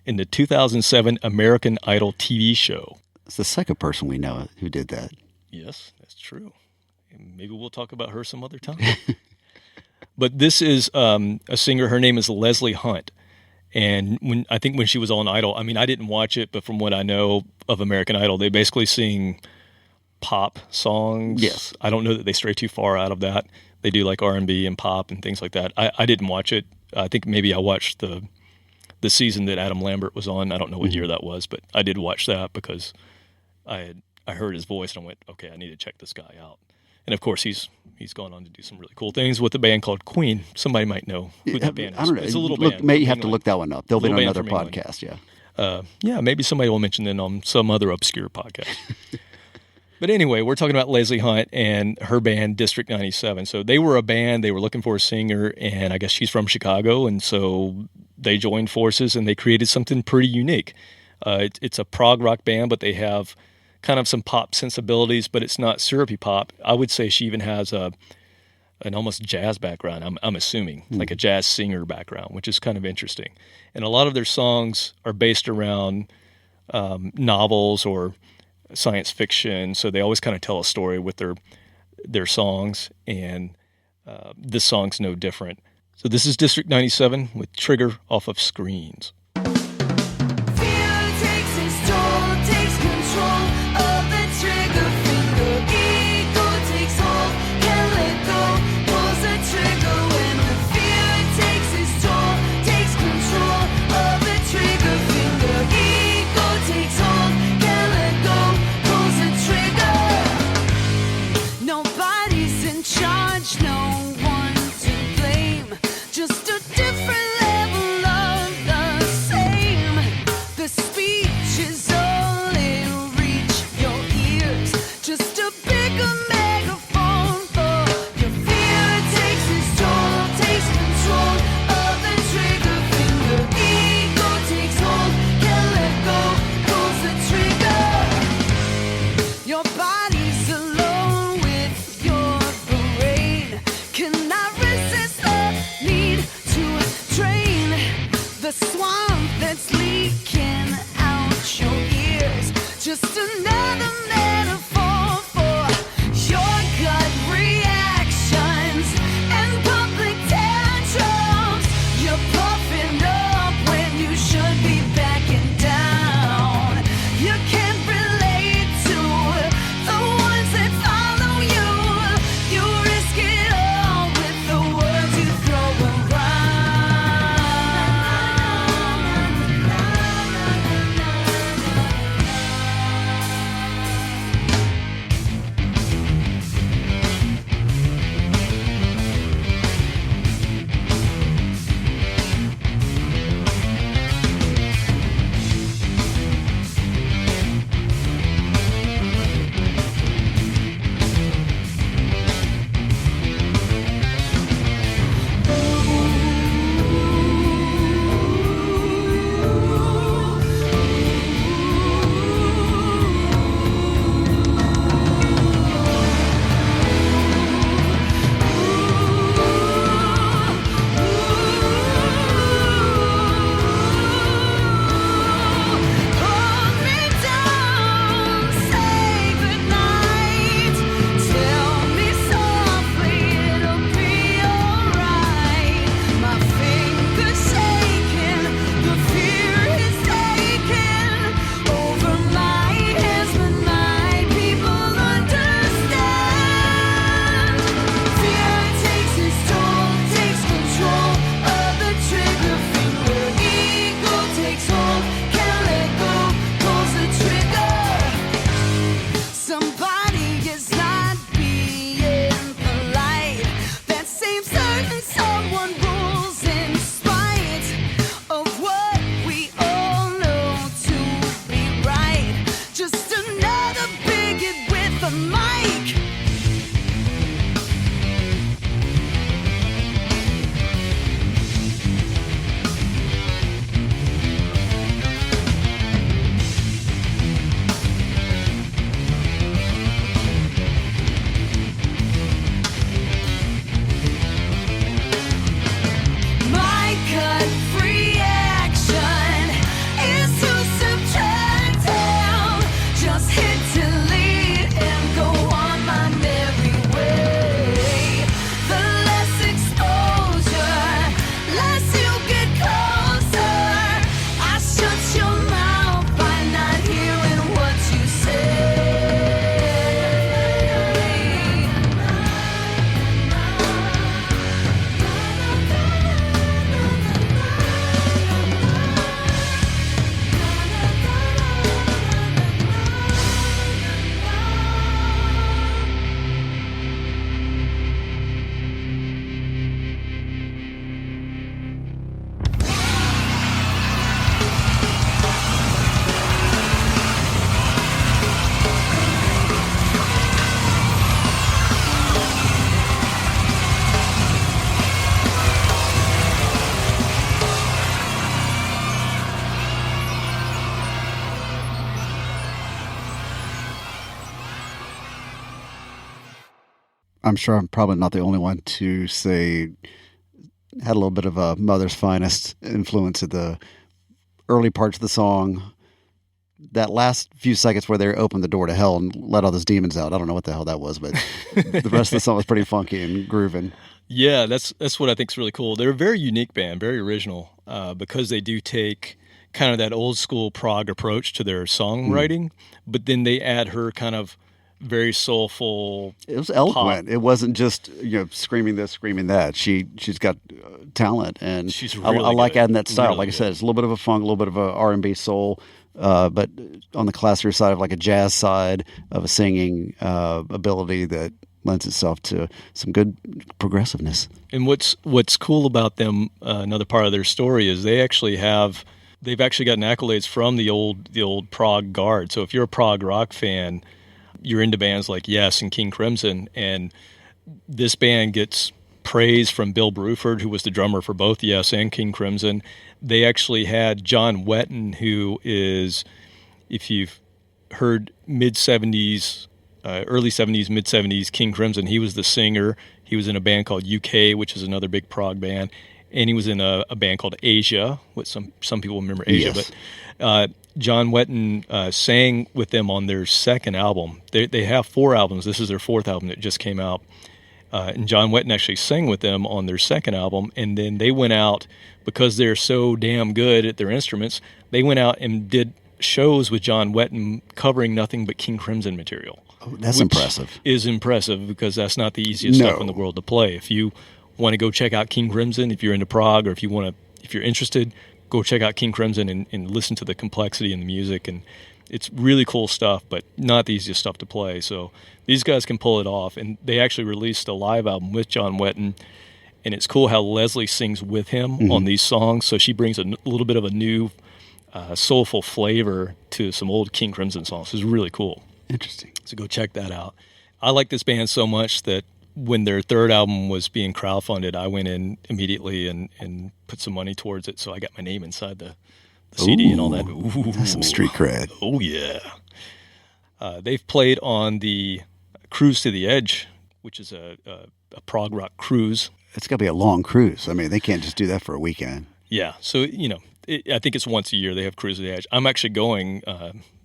[SPEAKER 2] in the 2007 American Idol TV show.
[SPEAKER 3] It's the second person we know who did that.
[SPEAKER 2] Yes, that's true. And maybe we'll talk about her some other time. But this is a singer. Her name is Leslie Hunt. And when she was on Idol, I mean, I didn't watch it, but from what I know of American Idol, they basically sing pop songs.
[SPEAKER 3] Yes.
[SPEAKER 2] I don't know that they stray too far out of that. They do like R&B and pop and things like that. I didn't watch it. I think maybe I watched the season that Adam Lambert was on. I don't know what year that was, but I did watch that because I heard his voice and I went, okay, I need to check this guy out. And of course, he's gone on to do some really cool things with a band called Queen. Somebody might know who that band is.
[SPEAKER 3] I don't know.
[SPEAKER 2] It's a little
[SPEAKER 3] Look,
[SPEAKER 2] band.
[SPEAKER 3] Maybe you have to look that one up. They'll be on
[SPEAKER 2] Little band
[SPEAKER 3] another
[SPEAKER 2] from England.
[SPEAKER 3] podcast, yeah.
[SPEAKER 2] Yeah, maybe somebody will mention them on some other obscure podcast. But anyway, we're talking about Leslie Hunt and her band District 97. So they were a band, they were looking for a singer, and I guess she's from Chicago, and so they joined forces and they created something pretty unique. It's a prog rock band, but they have kind of some pop sensibilities, but it's not syrupy pop. I would say she even has an almost jazz background, I'm assuming, like a jazz singer background, which is kind of interesting. And a lot of their songs are based around novels or science fiction, so they always kind of tell a story with their songs, and this song's no different. So this is District 97 with Trigger off of Screens.
[SPEAKER 1] No one to blame, just a different level of the Just another metaphor for your gut reactions and public tantrums. You're puffing up when you should be backing down. You can't relate to the ones that follow you. You risk it all with the words you throw
[SPEAKER 3] I'm sure I'm probably not the only one to say had a little bit of a Mother's Finest influence at the early parts of the song. That last few seconds where they opened the door to hell and let all those demons out. I don't know what the hell that was, but the rest of the song was pretty funky and grooving.
[SPEAKER 2] Yeah, that's what I think is really cool. They're a very unique band, very original, because they do take kind of that old school prog approach to their songwriting, but then they add her kind of very soulful.
[SPEAKER 3] It was eloquent.
[SPEAKER 2] Pop.
[SPEAKER 3] It wasn't just screaming this, screaming that. She's got talent, and
[SPEAKER 2] She's really
[SPEAKER 3] I like
[SPEAKER 2] good.
[SPEAKER 3] adding that style.
[SPEAKER 2] Really
[SPEAKER 3] like I
[SPEAKER 2] good.
[SPEAKER 3] said, it's a little bit of a funk, a little bit of a R&B soul, but on the classier side of like a jazz side of a singing ability that lends itself to some good progressiveness.
[SPEAKER 2] And what's cool about them, another part of their story is they've actually gotten accolades from the old prog guard. So if you're a prog rock fan, you're into bands like Yes and King Crimson, and this band gets praise from Bill Bruford, who was the drummer for both Yes and King Crimson. They actually had John Wetton, who is, if you've heard mid-70s, early 70s, mid-70s, King Crimson, he was the singer. He was in a band called UK, which is another big prog band, and he was in a band called Asia, which some people remember Asia.
[SPEAKER 3] Yes.
[SPEAKER 2] But John Wetton sang with them on their second album. They have 4 albums. This is their 4th album that just came out. And John Wetton actually sang with them on their second album. And then they went out, because they're so damn good at their instruments, they went out and did shows with John Wetton covering nothing but King Crimson material.
[SPEAKER 3] Oh, that's impressive.
[SPEAKER 2] Is impressive because that's not the easiest stuff in the world to play. If you want to go check out King Crimson, if you're into prog, or if you're interested, go check out King Crimson and listen to the complexity in the music. And it's really cool stuff, but not the easiest stuff to play. So these guys can pull it off. And they actually released a live album with John Wetton. And it's cool how Leslie sings with him on these songs. So she brings a little bit of a new soulful flavor to some old King Crimson songs. It's really cool.
[SPEAKER 3] Interesting.
[SPEAKER 2] So go check that out. I like this band so much that when their 3rd album was being crowdfunded, I went in immediately and put some money towards it. So I got my name inside the CD and all that. Ooh.
[SPEAKER 3] That's some street cred.
[SPEAKER 2] Oh, yeah. They've played on the Cruise to the Edge, which is a prog rock cruise.
[SPEAKER 3] It's got to be a long cruise. I mean, they can't just do that for a weekend.
[SPEAKER 2] Yeah. So, I think it's once a year they have Cruise to the Edge. I'm actually going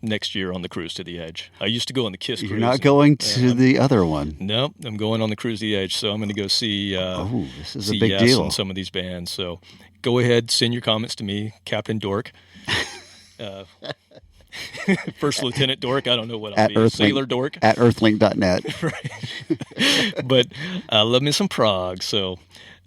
[SPEAKER 2] next year on the Cruise to the Edge. I used to go on the Kiss cruise.
[SPEAKER 3] You're not going to the other one.
[SPEAKER 2] No, I'm going on the Cruise to the Edge. So I'm going to go see
[SPEAKER 3] this is a big deal.
[SPEAKER 2] And some of these bands. So go ahead, send your comments to me, Captain Dork. First Lieutenant Dork. I don't know what I'll be. Sailor Dork.
[SPEAKER 3] At earthlink.net.
[SPEAKER 2] Right. But I love me some prog. So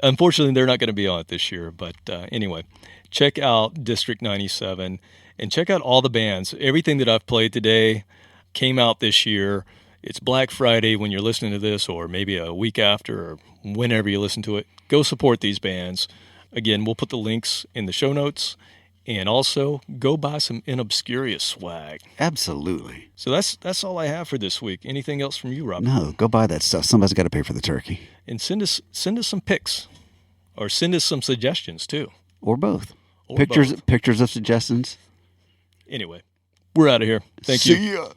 [SPEAKER 2] unfortunately, they're not going to be on it this year. But anyway, check out District 97 and check out all the bands. Everything that I've played today came out this year. It's Black Friday when you're listening to this, or maybe a week after, or whenever you listen to it. Go support these bands. Again, we'll put the links in the show notes. And also, go buy some InObscuria swag.
[SPEAKER 3] Absolutely.
[SPEAKER 2] So that's all I have for this week. Anything else from you, Rob?
[SPEAKER 3] No, go buy that stuff. Somebody's got to pay for the turkey.
[SPEAKER 2] And send us some pics, or send us some suggestions too,
[SPEAKER 3] or both.
[SPEAKER 2] Or
[SPEAKER 3] pictures
[SPEAKER 2] both.
[SPEAKER 3] Pictures of suggestions.
[SPEAKER 2] Anyway, we're out of here. Thank you.
[SPEAKER 3] See ya.